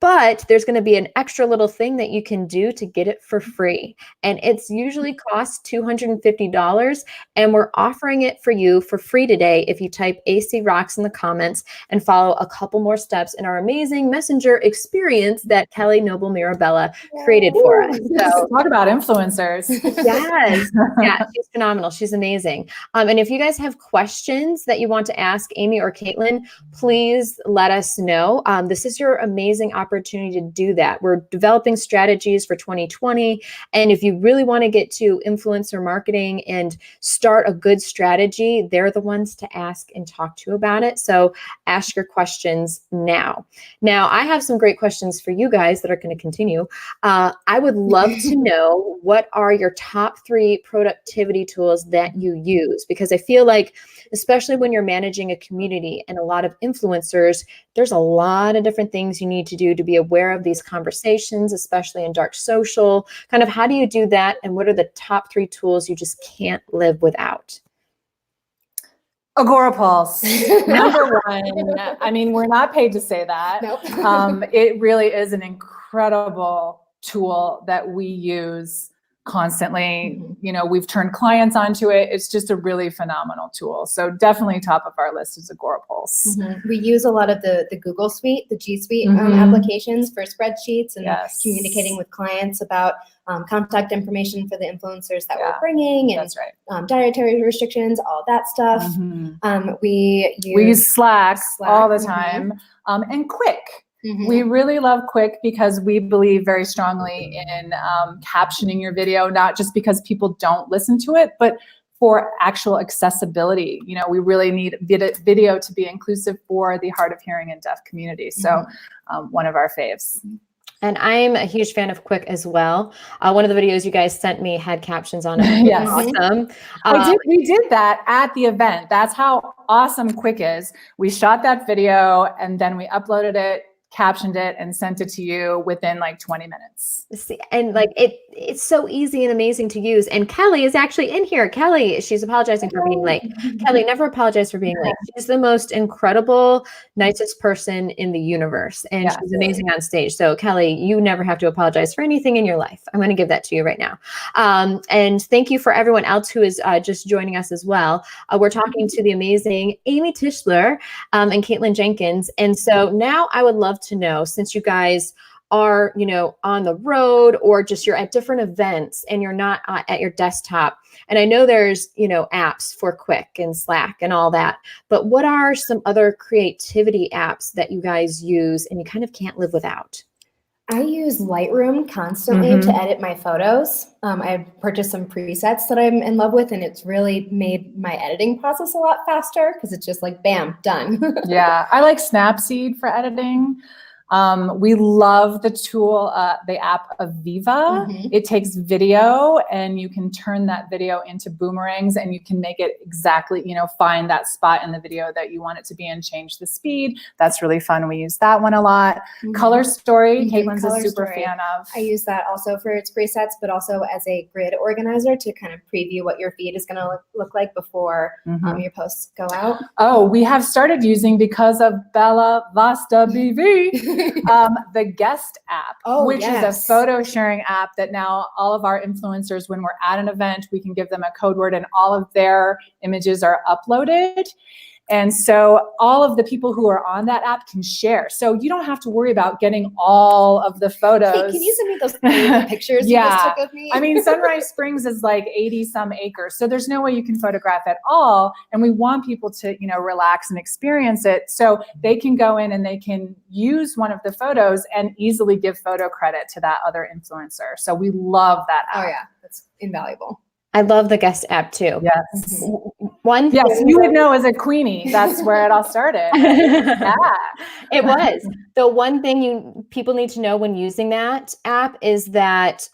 but there's going to be an extra little thing that you can do to get it for free. And it's usually costs $250. And we're offering it for you for free today if you type AC Rocks in the comments and follow a couple more steps in our amazing messenger experience that Kelly Noble Mirabella created for us.
So talk about influencers.
Yes. Yeah, she's phenomenal. She's amazing. And if you guys have questions that you want to ask Amy or Caitlin, please let us know. This is your amazing opportunity to do that. We're developing strategies for 2020. And if you really want to get to influencer marketing and start a good strategy, they're the ones to ask and talk to about it. So ask your questions now. Now, I have some great questions for you guys that are going to continue. I would love to know, what are your top 3 productivity tools that you use? Because I feel like, especially when you're managing a community and a lot of influencers, there's a lot of different things you need to do to be aware of these conversations, especially in dark social. Kind of, how do you do that? And what are the top 3 tools you just can't live without?
Agorapulse, number 1. I mean, we're not paid to say that.
Nope.
It really is an incredible tool that we use constantly. You know, we've turned clients onto it. It's just a really phenomenal tool. So definitely top of our list is Agorapulse.
We use a lot of the Google Suite, the G Suite applications for spreadsheets and communicating with clients about contact information for the influencers that we're bringing, and
that's right.
Dietary restrictions, all that stuff. We
use Slack all the time, and Quick. We really love Quick because we believe very strongly in captioning your video, not just because people don't listen to it, but for actual accessibility. You know, we really need video to be inclusive for the hard of hearing and deaf community. So one of our faves.
And I'm a huge fan of Quick as well. One of the videos you guys sent me had captions on it.
Yes.
Awesome.
We did that at the event. That's how awesome Quick is. We shot that video and then we uploaded it, captioned it, and sent it to you within like 20 minutes.
And like it's so easy and amazing to use. And Kelly is actually in here. Kelly, she's apologizing for being late. Kelly, never apologize for being late. She's the most incredible, nicest person in the universe. And she's amazing on stage. So Kelly, you never have to apologize for anything in your life. I'm going to give that to you right now. And thank you for everyone else who is just joining us as well. We're talking to the amazing Amy Tischler and Caitlin Jenkins. And so now I would love to know, since you guys are, you know, on the road or just you're at different events and you're not at your desktop. And I know there's, you know, apps for Quick and Slack and all that, but what are some other creativity apps that you guys use and you kind of can't live without?
I use Lightroom constantly to edit my photos. I purchased some presets that I'm in love with, and it's really made my editing process a lot faster because it's just like, bam, done.
Yeah, I like Snapseed for editing. We love the tool, the app Aviva. It takes video and you can turn that video into boomerangs and you can make it exactly, you know, find that spot in the video that you want it to be and change the speed. That's really fun. We use that one a lot. Color Story, Caitlin's a super fan of.
I use that also for its presets, but also as a grid organizer to kind of preview what your feed is going to look like before your posts go out.
Oh, we have started using, because of Bella Vasta BV, the Guest app, which is a photo sharing app that now all of our influencers, when we're at an event, we can give them a code word and all of their images are uploaded. And so all of the people who are on that app can share. So you don't have to worry about getting all of the photos.
Hey, can you send me those pictures you just took of me?
I mean, Sunrise Springs is like 80 some acres. So there's no way you can photograph at all. And we want people to, you know, relax and experience it. So they can go in and they can use one of the photos and easily give photo credit to that other influencer. So we love that app.
Oh yeah, that's invaluable.
I love the Guest app too.
Yes.
Yes,
you would know as a queenie, that's where it all started.
It was. The one thing people need to know when using that app is that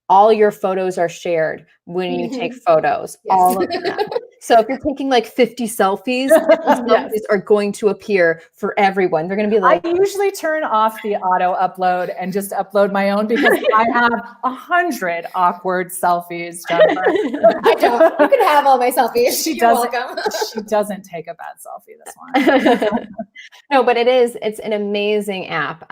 all your photos are shared when you take photos, all of them. So if you're taking like 50 selfies, selfies are going to appear for everyone. They're going to be like,
I usually turn off the auto upload and just upload my own because I have 100 awkward selfies, Jennifer.
I don't. You can have all my selfies. You're welcome.
She doesn't take a bad selfie, this one.
No, but it's an amazing app.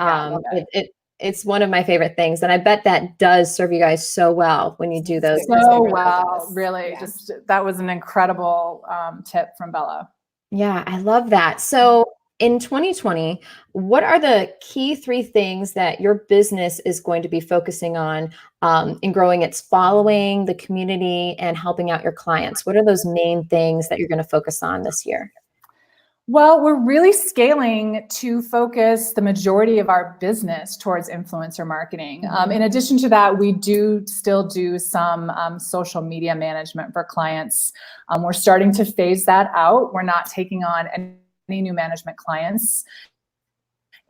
It's one of my favorite things. And I bet that does serve you guys so well when you do those.
So well, really. Yeah. Just that was an incredible tip from Bella.
Yeah, I love that. So in 2020, what are the key 3 things that your business is going to be focusing on in growing its following, the community, and helping out your clients? What are those main things that you're going to focus on this year?
Well, we're really scaling to focus the majority of our business towards influencer marketing. In addition to that, we do still do some social media management for clients. We're starting to phase that out. We're not taking on any new management clients.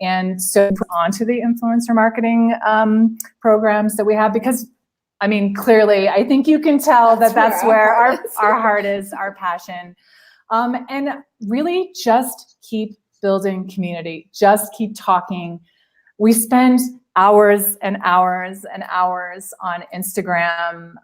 And so onto the influencer marketing programs that we have, because I mean, clearly, I think you can tell that that's where our heart is, our passion. And really just keep building community, just keep talking. We spend hours and hours and hours on Instagram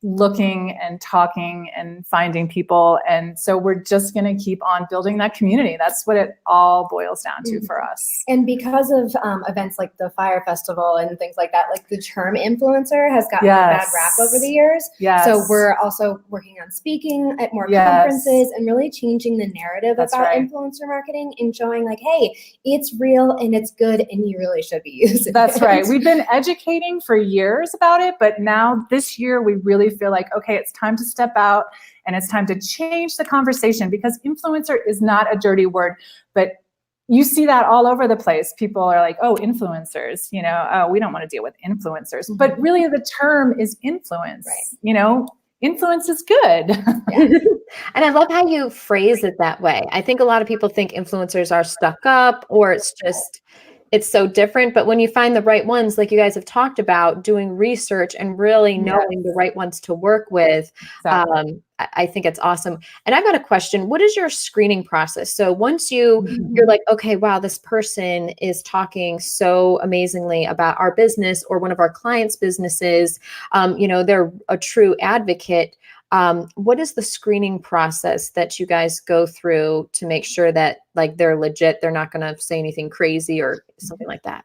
looking and talking and finding people. And so we're just going to keep on building that community. That's what it all boils down to for us.
And because of events like the Fire Festival and things like that, like the term influencer has gotten a bad rap over the years. So we're also working on speaking at more conferences and really changing the narrative about influencer marketing and showing like, hey, it's real and it's good and you really should be using it.
That's right. We've been educating for years about it, but now this year we really feel like, okay, it's time to step out and it's time to change the conversation, because influencer is not a dirty word, but you see that all over the place. People are like, oh, influencers, you know, oh, we don't want to deal with influencers, but really the term is influence, you know, influence is good.
And I love how you phrase it that way. I think a lot of people think influencers are stuck up, or it's so different. But when you find the right ones, like you guys have talked about, doing research and really knowing the right ones to work with, I think it's awesome. And I've got a question. What is your screening process? So once you're like, okay, wow, this person is talking so amazingly about our business or one of our clients' businesses, you know, they're a true advocate. What is the screening process that you guys go through to make sure that like they're legit, they're not going to say anything crazy or something like that?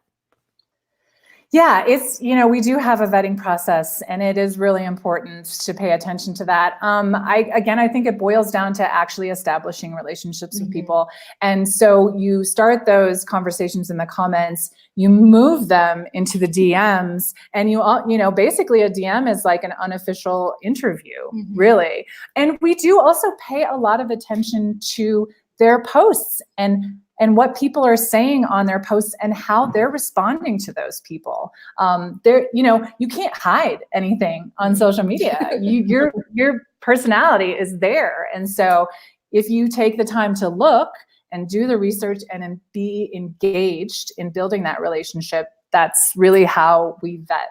Yeah, it's, you know, we do have a vetting process, and it is really important to pay attention to that. I think it boils down to actually establishing relationships with people. And so you start those conversations in the comments, you move them into the DMs, and you know, basically a DM is like an unofficial interview, really. And we do also pay a lot of attention to their posts and what people are saying on their posts and how they're responding to those people. You know, you can't hide anything on social media. Your personality is there. And so if you take the time to look and do the research and be engaged in building that relationship, that's really how we vet.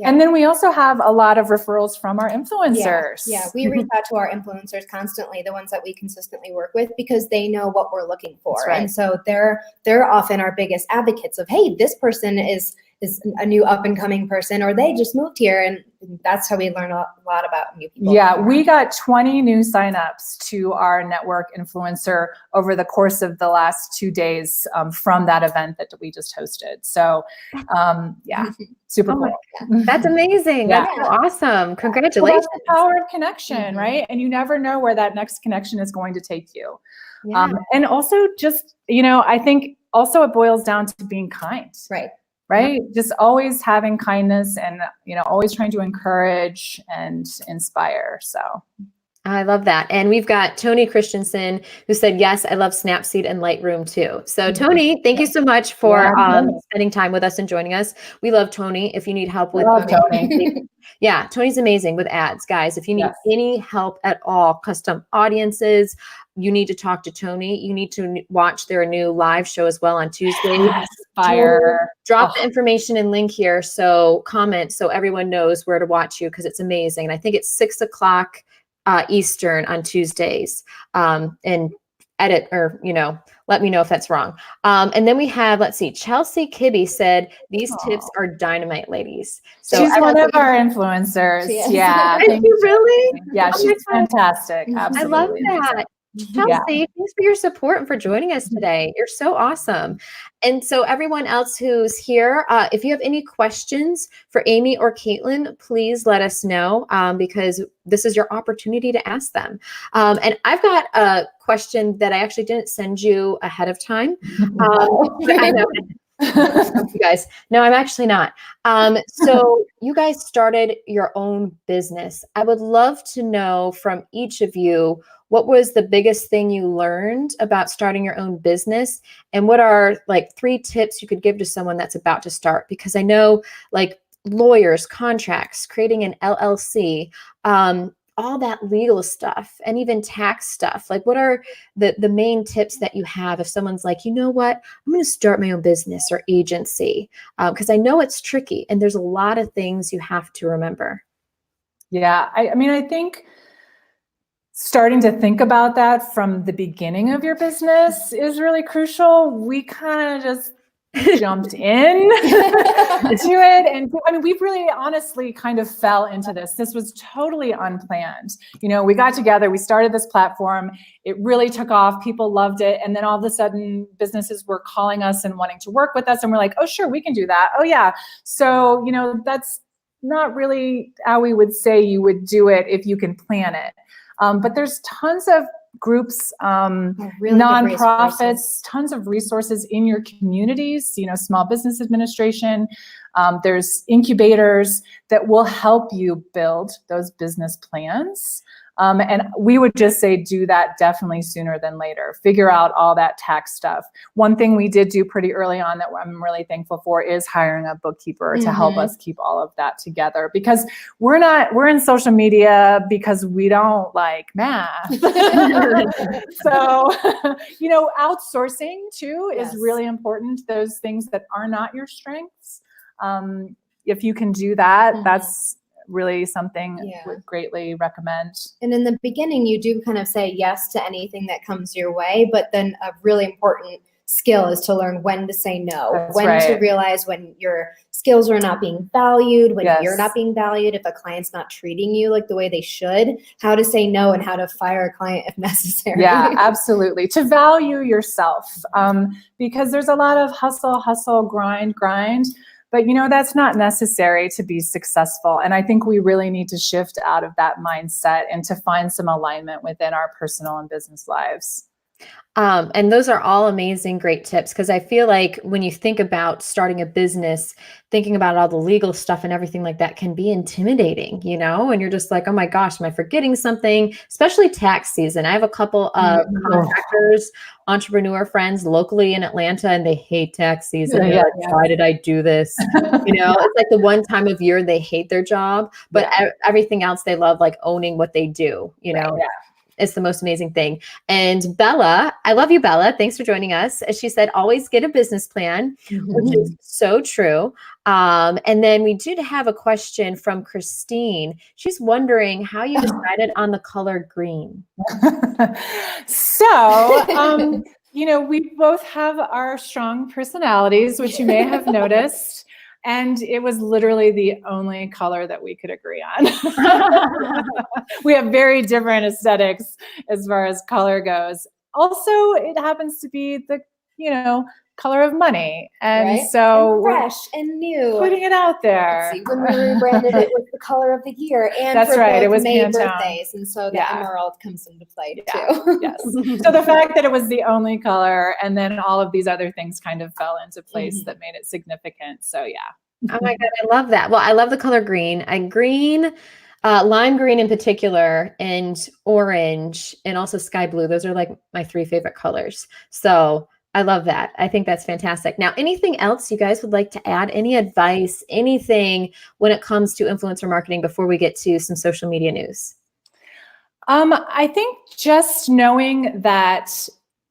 And then we also have a lot of referrals from our influencers.
Yeah, we reach out to our influencers constantly, the ones that we consistently work with, because they know what we're looking for. And so they're often our biggest advocates of, hey, this person is a new up and coming person, or they just moved here. And that's how we learn a lot about new people. Yeah,
we got 20 new signups to our network influencer over the course of the last 2 days from that event that we just hosted. So super cool.
That's amazing. That's so awesome. Congratulations.
Well, that's the power of connection, right? And you never know where that next connection is going to take you. And also just, you know, I think also it boils down to being kind. Right? Just always having kindness and, you know, always trying to encourage and inspire. So
I love that. And we've got Tony Christensen, who said, yes, I love Snapseed and Lightroom too. So Tony, thank you so much for spending time with us and joining us. We love Tony. If you need help with
Tony.
Yeah, Tony's amazing with ads, guys. If you need any help at all, custom audiences, you need to talk to Tony. You need to watch their new live show as well on Tuesday.
Fire.
Drop the information and link here. So comment so everyone knows where to watch you, because it's amazing. And I think it's 6 o'clock Eastern on Tuesdays. And edit, or, you know, let me know if that's wrong. And then we have, let's see, Chelsea Kibbe said, these tips are dynamite, ladies. So
she's one of our influencers. Yeah.
Is she really?
Yeah, she's fantastic. Absolutely.
I love that. Chelsea, thanks for your support and for joining us today. You're so awesome. And so everyone else who's here, if you have any questions for Amy or Caitlin, please let us know because this is your opportunity to ask them. And I've got a question that I actually didn't send you ahead of time. I know. You guys, no, I'm actually not. So you guys started your own business. I would love to know from each of you, what was the biggest thing you learned about starting your own business? And what are like 3 tips you could give to someone that's about to start? Because I know like lawyers, contracts, creating an LLC, all that legal stuff and even tax stuff. Like what are the main tips that you have if someone's like, you know what, I'm going to start my own business or agency? Because I know it's tricky and there's a lot of things you have to remember.
Yeah, I mean, I think starting to think about that from the beginning of your business is really crucial. We kind of just jumped in to it. And I mean, we really honestly kind of fell into this. This was totally unplanned. You know, we got together, we started this platform. It really took off. People loved it. And then all of a sudden businesses were calling us and wanting to work with us. And we're like, oh, sure, we can do that. Oh, yeah. So, you know, that's not really how we would say you would do it if you can plan it. But there's tons of groups, really nonprofits, tons of resources in your communities, you know, Small Business Administration. There's incubators that will help you build those business plans. And we would just say do that definitely sooner than later. Figure out all that tax stuff. One thing we did do pretty early on that I'm really thankful for is hiring a bookkeeper to help us keep all of that together, because we're in social media because we don't like math. So, you know, outsourcing too is really important. Those things that are not your strengths. If you can do that, that's really something would greatly recommend.
And in the beginning, you do kind of say yes to anything that comes your way, but then a really important skill is to learn when to say no, to realize when your skills are not being valued, when you're not being valued, if a client's not treating you like the way they should, how to say no and how to fire a client if necessary.
Yeah, absolutely. To value yourself, because there's a lot of hustle, grind. But, you know, that's not necessary to be successful. And I think we really need to shift out of that mindset and to find some alignment within our personal and business lives.
And those are all amazing, great tips, because I feel like when you think about starting a business, thinking about all the legal stuff and everything like that can be intimidating, you know, and you're just like, oh my gosh, am I forgetting something? Especially tax season. I have a couple of contractors, entrepreneur friends locally in Atlanta, and they hate tax season. Like, why did I do this? You know, it's like the one time of year they hate their job, but everything else they love, like owning what they do, you know. It's the most amazing thing. And Bella, I love you, Bella. Thanks for joining us. As she said, always get a business plan, which is so true. And then we did have a question from Christine. She's wondering how you decided on the color green.
So, you know, we both have our strong personalities, which you may have noticed. And it was literally the only color that we could agree on. We have very different aesthetics as far as color goes. Also, it happens to be the, you know, color of money. And so
and fresh and new.
Putting it out there.
Let's see, when we rebranded it was the color of the year. And
that's
for
right. It was
May
Pantone
birthdays. And so the emerald comes into play too.
Yes. So the fact that it was the only color and then all of these other things kind of fell into place that made it significant. So
Oh my God, I love that. Well, I love the color green. Lime green in particular, and orange, and also sky blue. Those are like my 3 favorite colors. So I love that. I think that's fantastic. Now, anything else you guys would like to add? Any advice, anything when it comes to influencer marketing before we get to some social media news?
I think just knowing that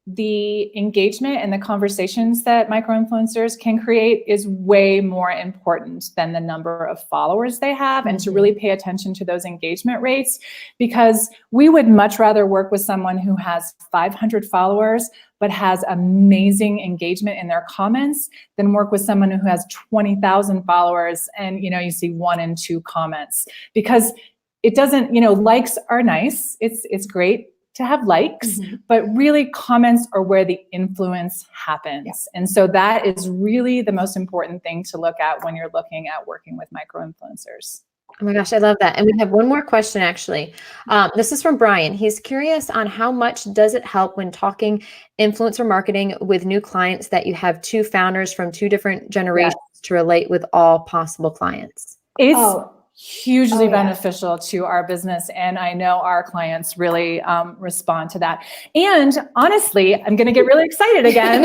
the engagement and the conversations that micro-influencers can create is way more important than the number of followers they have, and to really pay attention to those engagement rates, because we would much rather work with someone who has 500 followers but has amazing engagement in their comments than work with someone who has 20,000 followers and, you know, you see 1 and 2 comments. Because it doesn't, you know, likes are nice. It's great to have likes, but really comments are where the influence happens.
Yeah.
And so that is really the most important thing to look at when you're looking at working with micro-influencers.
Oh my gosh, I love that. And we have one more question, actually. This is from Brian. He's curious on how much does it help when talking influencer marketing with new clients that you have two founders from two different generations to relate with all possible clients?
It's hugely beneficial to our business. And I know our clients really respond to that. And honestly, I'm going to get really excited again.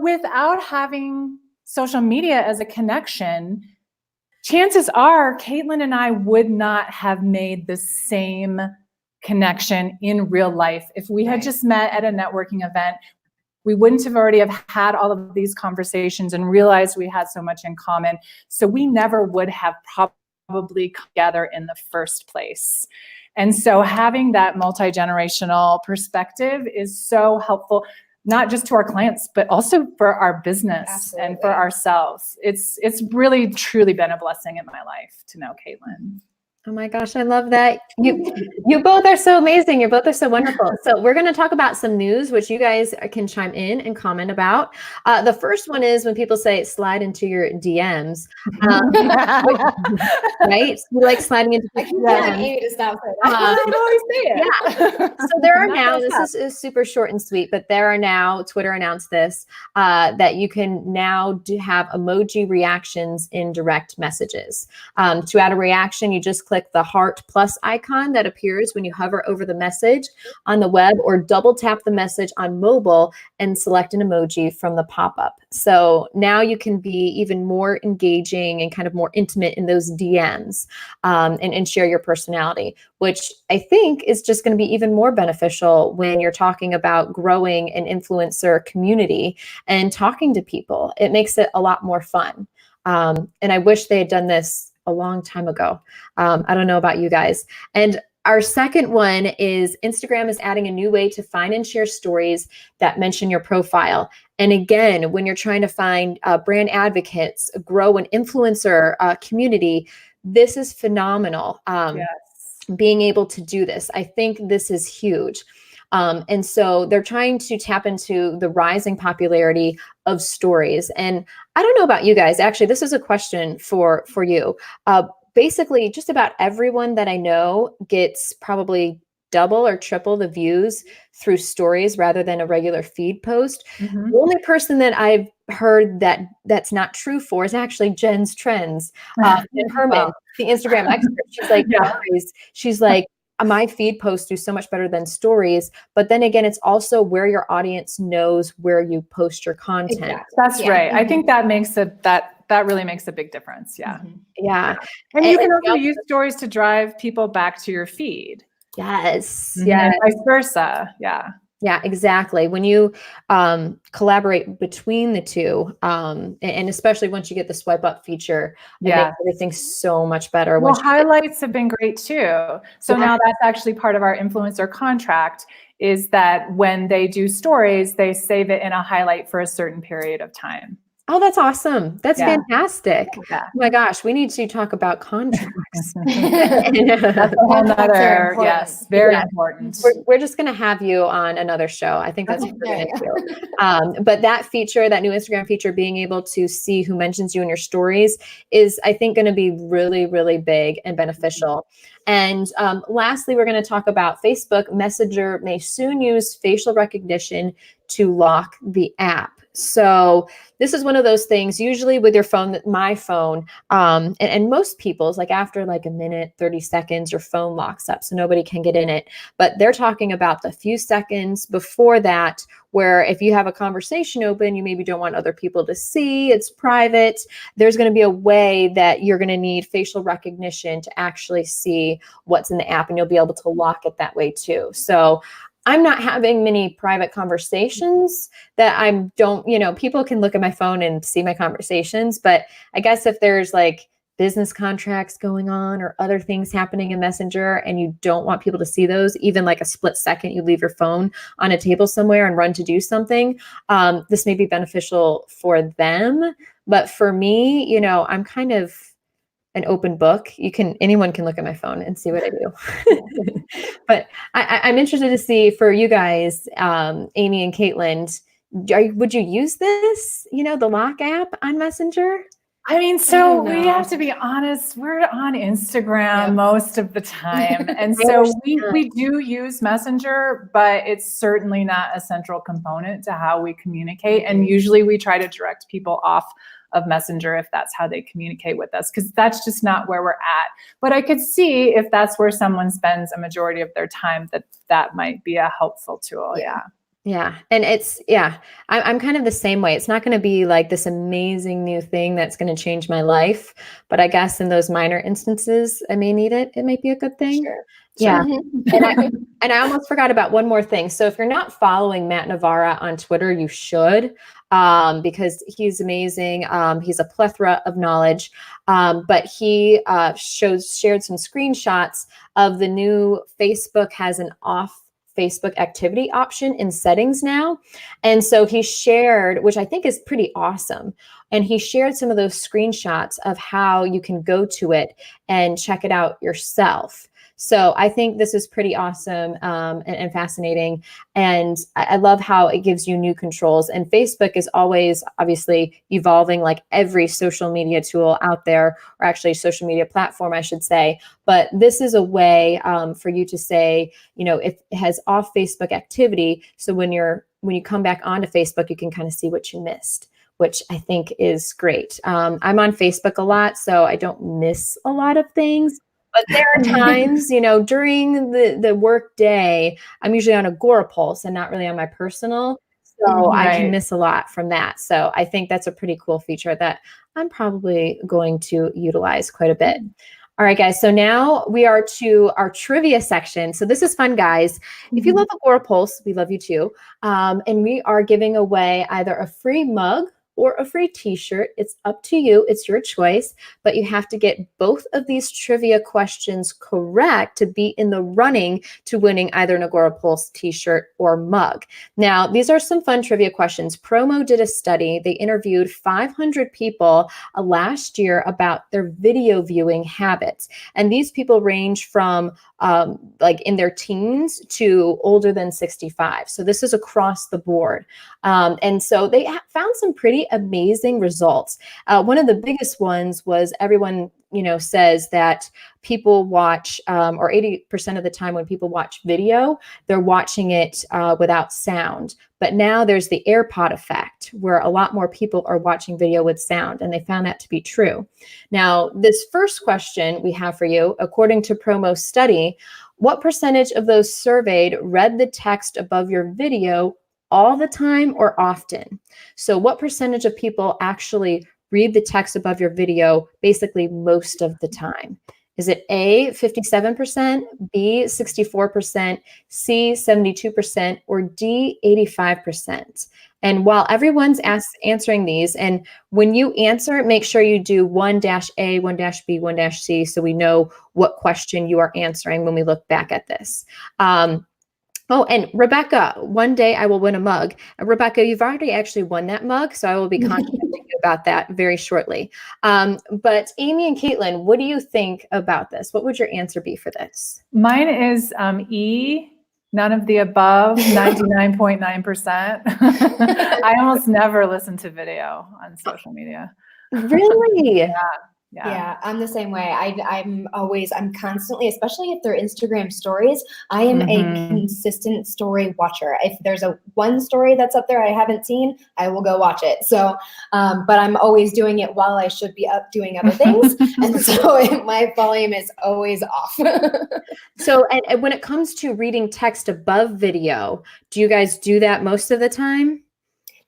Without having social media as a connection, chances are Caitlin and I would not have made the same connection in real life. If we had just met at a networking event, we wouldn't have already have had all of these conversations and realized we had so much in common. So we never would have probably come together in the first place. And so having that multi-generational perspective is so helpful, not just to our clients, but also for our business and for ourselves. It's really, truly been a blessing in my life to know Caitlin.
Oh my gosh, I love that. You both are so amazing. You both are so wonderful. So we're going to talk about some news, which you guys can chime in and comment about. The first one is when people say slide into your DMs, right? You like sliding into the DMs.
Amy to stop her.
I always say it.
Yeah. So there are now, this is super short and sweet, but there are now, Twitter announced this, that you can now have emoji reactions in direct messages. To add a reaction, you just click the heart plus icon that appears when you hover over the message on the web, or double tap the message on mobile and select an emoji from the pop-up. So now you can be even more engaging and kind of more intimate in those DMs, and share your personality, which I think is just going to be even more beneficial when you're talking about growing an influencer community and talking to people. It makes it a lot more fun. And I wish they had done this a long time ago. I don't know about you guys. And our second one is Instagram is adding a new way to find and share stories that mention your profile. And again, when you're trying to find brand advocates, grow an influencer community, this is phenomenal. Being able to do this, I think this is huge. And so they're trying to tap into the rising popularity of stories. And I don't know about you guys, actually, this is a question for you. Basically, just about everyone that I know gets probably double or triple the views through stories rather than a regular feed post. The only person that I've heard that's not true for is actually Jen's Trends. Jen Herman, the Instagram expert. She's like, she's like, my feed posts do so much better than stories. But then again, it's also where your audience knows where you post your content.
Exactly. That's right. I think that makes that really makes a big difference. Yeah.
Yeah.
And you can also use stories to drive people back to your feed.
Yes.
Yeah. And vice versa. Yeah.
Yeah, exactly. When you collaborate between the two, and especially once you get the swipe up feature, it makes everything so much better.
Well, highlights have been great too. So now that's actually part of our influencer contract, is that when they do stories, they save it in a highlight for a certain period of time.
Oh, that's awesome. That's fantastic.
Yeah.
Oh my gosh, we need to talk about contracts.
That's a whole nother, yes, very important.
We're just going to have you on another show. I think that's what we're going to do. But that feature, that new Instagram feature, being able to see who mentions you in your stories is, I think, going to be really, really big and beneficial. And lastly, we're going to talk about Facebook Messenger may soon use facial recognition to lock the app. So this is one of those things, usually with your phone, my phone, and most people's, like after like a minute, 30 seconds, your phone locks up, so nobody can get in it. But they're talking about the few seconds before that, where if you have a conversation open, you maybe don't want other people to see, it's private. There's going to be a way that you're going to need facial recognition to actually see what's in the app, and you'll be able to lock it that way too. So I'm not having many private conversations that people can look at my phone and see my conversations. But I guess if there's like business contracts going on or other things happening in Messenger and you don't want people to see those, even like a split second, you leave your phone on a table somewhere and run to do something, this may be beneficial for them. But for me, I'm kind of an open book. Anyone can look at my phone and see what I do. But I'm interested to see for you guys, Amy and Caitlin, would you use this, the lock app on Messenger?
I mean, so we have to be honest, we're on Instagram most of the time. And so we do use Messenger, but it's certainly not a central component to how we communicate. And usually we try to direct people off of Messenger if that's how they communicate with us, because that's just not where we're at. But I could see if that's where someone spends a majority of their time, that might be a helpful tool. Yeah.
Yeah. And I'm kind of the same way. It's not going to be like this amazing new thing that's going to change my life. But I guess in those minor instances, I may need it. It might be a good thing.
Sure.
Yeah. And I almost forgot about one more thing. So if you're not following Matt Navarra on Twitter, you should, because he's amazing. He's a plethora of knowledge. But he shared some screenshots of the new Facebook has an off Facebook activity option in settings now. And so he shared, which I think is pretty awesome. And he shared some of those screenshots of how you can go to it and check it out yourself. So I think this is pretty awesome and fascinating. And I love how it gives you new controls. And Facebook is always obviously evolving, like every social media tool out there, or actually social media platform, I should say. But this is a way for you to say, if it has off Facebook activity. So when you come back onto Facebook, you can kind of see what you missed, which I think is great. I'm on Facebook a lot, so I don't miss a lot of things. But there are times, during the work day, I'm usually on Agorapulse and not really on my personal. So I can miss a lot from that. So I think that's a pretty cool feature that I'm probably going to utilize quite a bit. All right, guys. So now we are to our trivia section. So this is fun, guys. If you love Agorapulse, we love you too. And we are giving away either a free mug or a free t-shirt. It's up to you. It's your choice, but you have to get both of these trivia questions correct to be in the running to winning either an Agorapulse t-shirt or mug. Now, these are some fun trivia questions. Promo did a study. They interviewed 500 people last year about their video viewing habits. And these people range from like in their teens to older than 65. So this is across the board. And so they found some pretty amazing results. One of the biggest ones was everyone, says that people watch, or 80% of the time when people watch video, they're watching it without sound. But now there's the AirPod effect, where a lot more people are watching video with sound, and they found that to be true. Now, this first question we have for you, according to Promo's study, what percentage of those surveyed read the text above your video all the time or often? So what percentage of people actually read the text above your video basically most of the time? Is it A, 57%, B, 64%, C, 72%, or D, 85%? And while everyone's answering these, and when you answer, make sure you do 1-A, 1-B, 1-C, so we know what question you are answering when we look back at this. Oh, and Rebecca, one day I will win a mug. Rebecca, you've already actually won that mug, so I will be contacting you about that very shortly. But Amy and Caitlin, what do you think about this? What would your answer be for this?
Mine is E, none of the above, 99.9%. I almost never listen to video on social media.
Really?
Yeah, I'm the same way. I'm constantly, especially if they're Instagram stories, I am a consistent story watcher. If there's one story that's up there I haven't seen, I will go watch it. So, but I'm always doing it while I should be up doing other things. And so my volume is always off.
So, and when it comes to reading text above video, do you guys do that most of the time?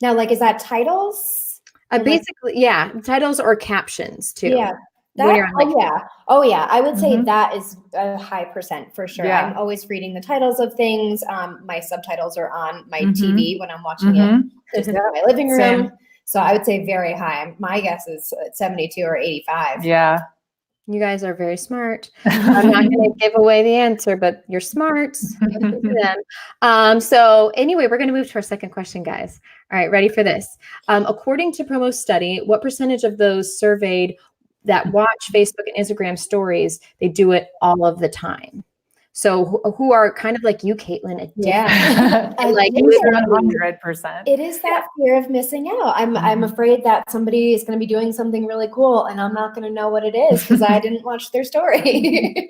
Now, like, is that titles?
Basically, yeah, titles or captions too.
Yeah. Oh yeah. I would say that is a high percent for sure. Yeah. I'm always reading the titles of things. My subtitles are on my TV when I'm watching it just in my living room. Same. So I would say very high. My guess is 72 or 85.
Yeah.
You guys are very smart. I'm not going to give away the answer, but you're smart. So anyway, we're going to move to our second question, guys. All right, ready for this? According to Promo's study, what percentage of those surveyed that watch Facebook and Instagram stories, they do it all of the time. So who are kind of like you, Caitlin, addicted.
Yeah.
And like
100%.
It is that fear of missing out. I'm afraid that somebody is going to be doing something really cool and I'm not going to know what it is because I didn't watch their story.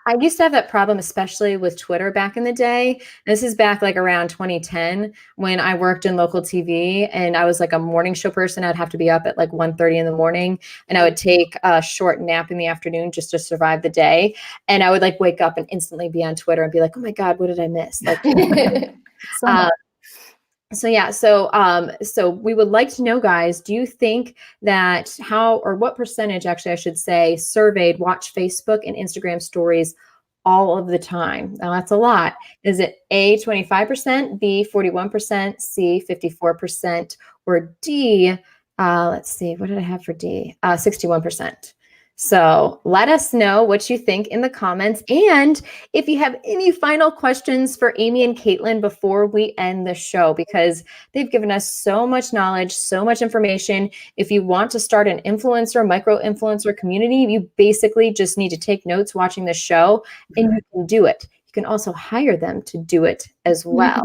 I used to have that problem, especially with Twitter back in the day. This is back like around 2010 when I worked in local TV and I was like a morning show person. I'd have to be up at like 1:30 in the morning and I would take a short nap in the afternoon just to survive the day. And I would like wake up and instantly be on Twitter and be like, oh my God, what did I miss? Like, so we would like to know, guys, do you think that what percentage, actually, I should say, surveyed watch Facebook and Instagram stories all of the time? Now, that's a lot. Is it A, 25%, B, 41%, C, 54%, or D, let's see, what did I have for D? 61%. So let us know what you think in the comments. And if you have any final questions for Amy and Caitlin before we end the show, because they've given us so much knowledge, so much information. If you want to start an influencer, micro-influencer community, you basically just need to take notes watching the show and you can do it. You can also hire them to do it as well.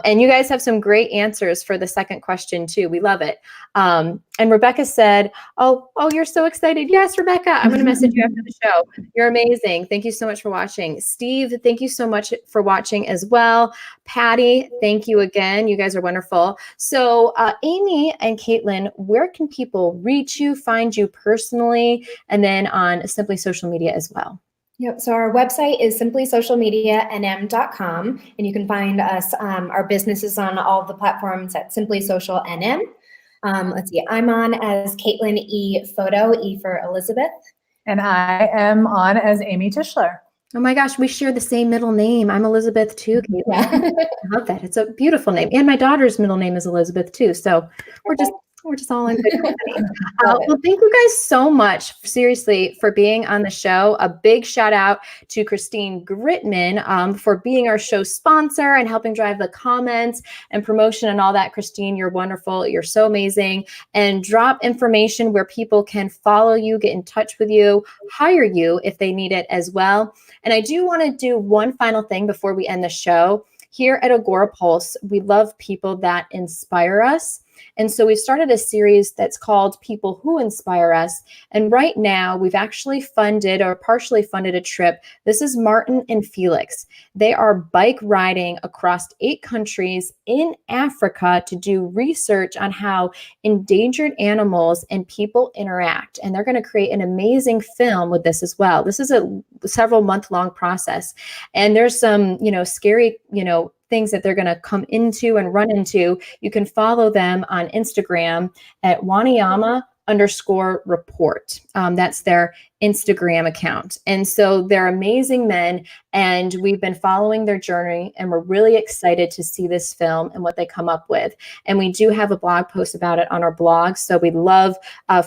And you guys have some great answers for the second question too. We love it. And Rebecca said, oh, you're so excited. Yes, Rebecca, I'm going to message you after the show. You're amazing. Thank you so much for watching. Steve, thank you so much for watching as well. Patty, thank you again. You guys are wonderful. So Amy and Caitlin, where can people reach you, find you personally, and then on Simply Social Media as well?
Yep. So our website is simplysocialmedianm.com, and you can find us, our businesses on all of the platforms at Simply Social NM. Let's see, I'm on as Caitlin E. Photo, E for Elizabeth.
And I am on as Amy Tischler.
Oh my gosh, we share the same middle name. I'm Elizabeth too, Caitlin.
Yeah.
I love that. It's a beautiful name. And my daughter's middle name is Elizabeth too. So we're just all in good company. Well, thank you guys so much, seriously, for being on the show. A big shout out to Christine Gritman for being our show sponsor and helping drive the comments and promotion and all that. Christine, you're wonderful. You're so amazing. And drop information where people can follow you, get in touch with you, hire you if they need it as well. And I do want to do one final thing before we end the show. Here at Agorapulse, we love people that inspire us. And so we've started a series that's called People Who Inspire Us. And right now we've actually funded or partially funded a trip. This is Martin and Felix. They are bike riding across 8 countries in Africa to do research on how endangered animals and people interact. And they're going to create an amazing film with this as well. This is a several month-long process. And there's some, scary, things that they're going to come into and run into. You can follow them on Instagram at Waniyama_report. That's their Instagram account. And so they're amazing men, and we've been following their journey, and we're really excited to see this film and what they come up with. And we do have a blog post about it on our blog. So we'd love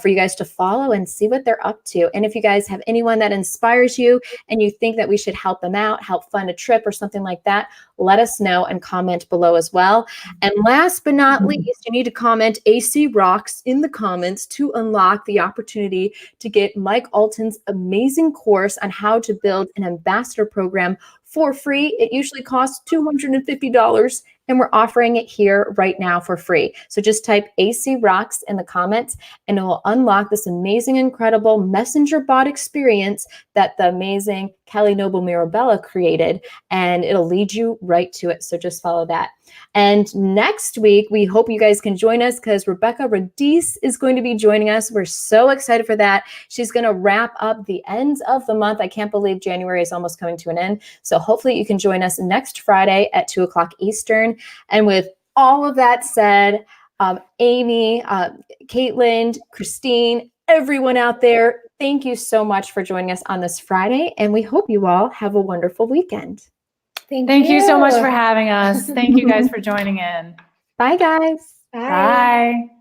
for you guys to follow and see what they're up to. And if you guys have anyone that inspires you and you think that we should help them out, help fund a trip or something like that, let us know and comment below as well. And last but not least, you need to comment AC Rocks in the comments to unlock the opportunity to get Mike Alton's amazing course on how to build an ambassador program for free. It usually costs $250, and we're offering it here right now for free. So just type AC Rocks in the comments, and it will unlock this amazing, incredible messenger bot experience that the amazing Kelly Noble Mirabella created, and it'll lead you right to it. So just follow that. And next week, we hope you guys can join us because Rebecca Radice is going to be joining us. We're so excited for that. She's going to wrap up the ends of the month. I can't believe January is almost coming to an end. So hopefully you can join us next Friday at 2 o'clock Eastern. And with all of that said, Amy, Caitlin, Christine, everyone out there, thank you so much for joining us on this Friday. And we hope you all have a wonderful weekend.
Thank you so much for having us. Thank you guys for joining in.
Bye, guys.
Bye.
Bye.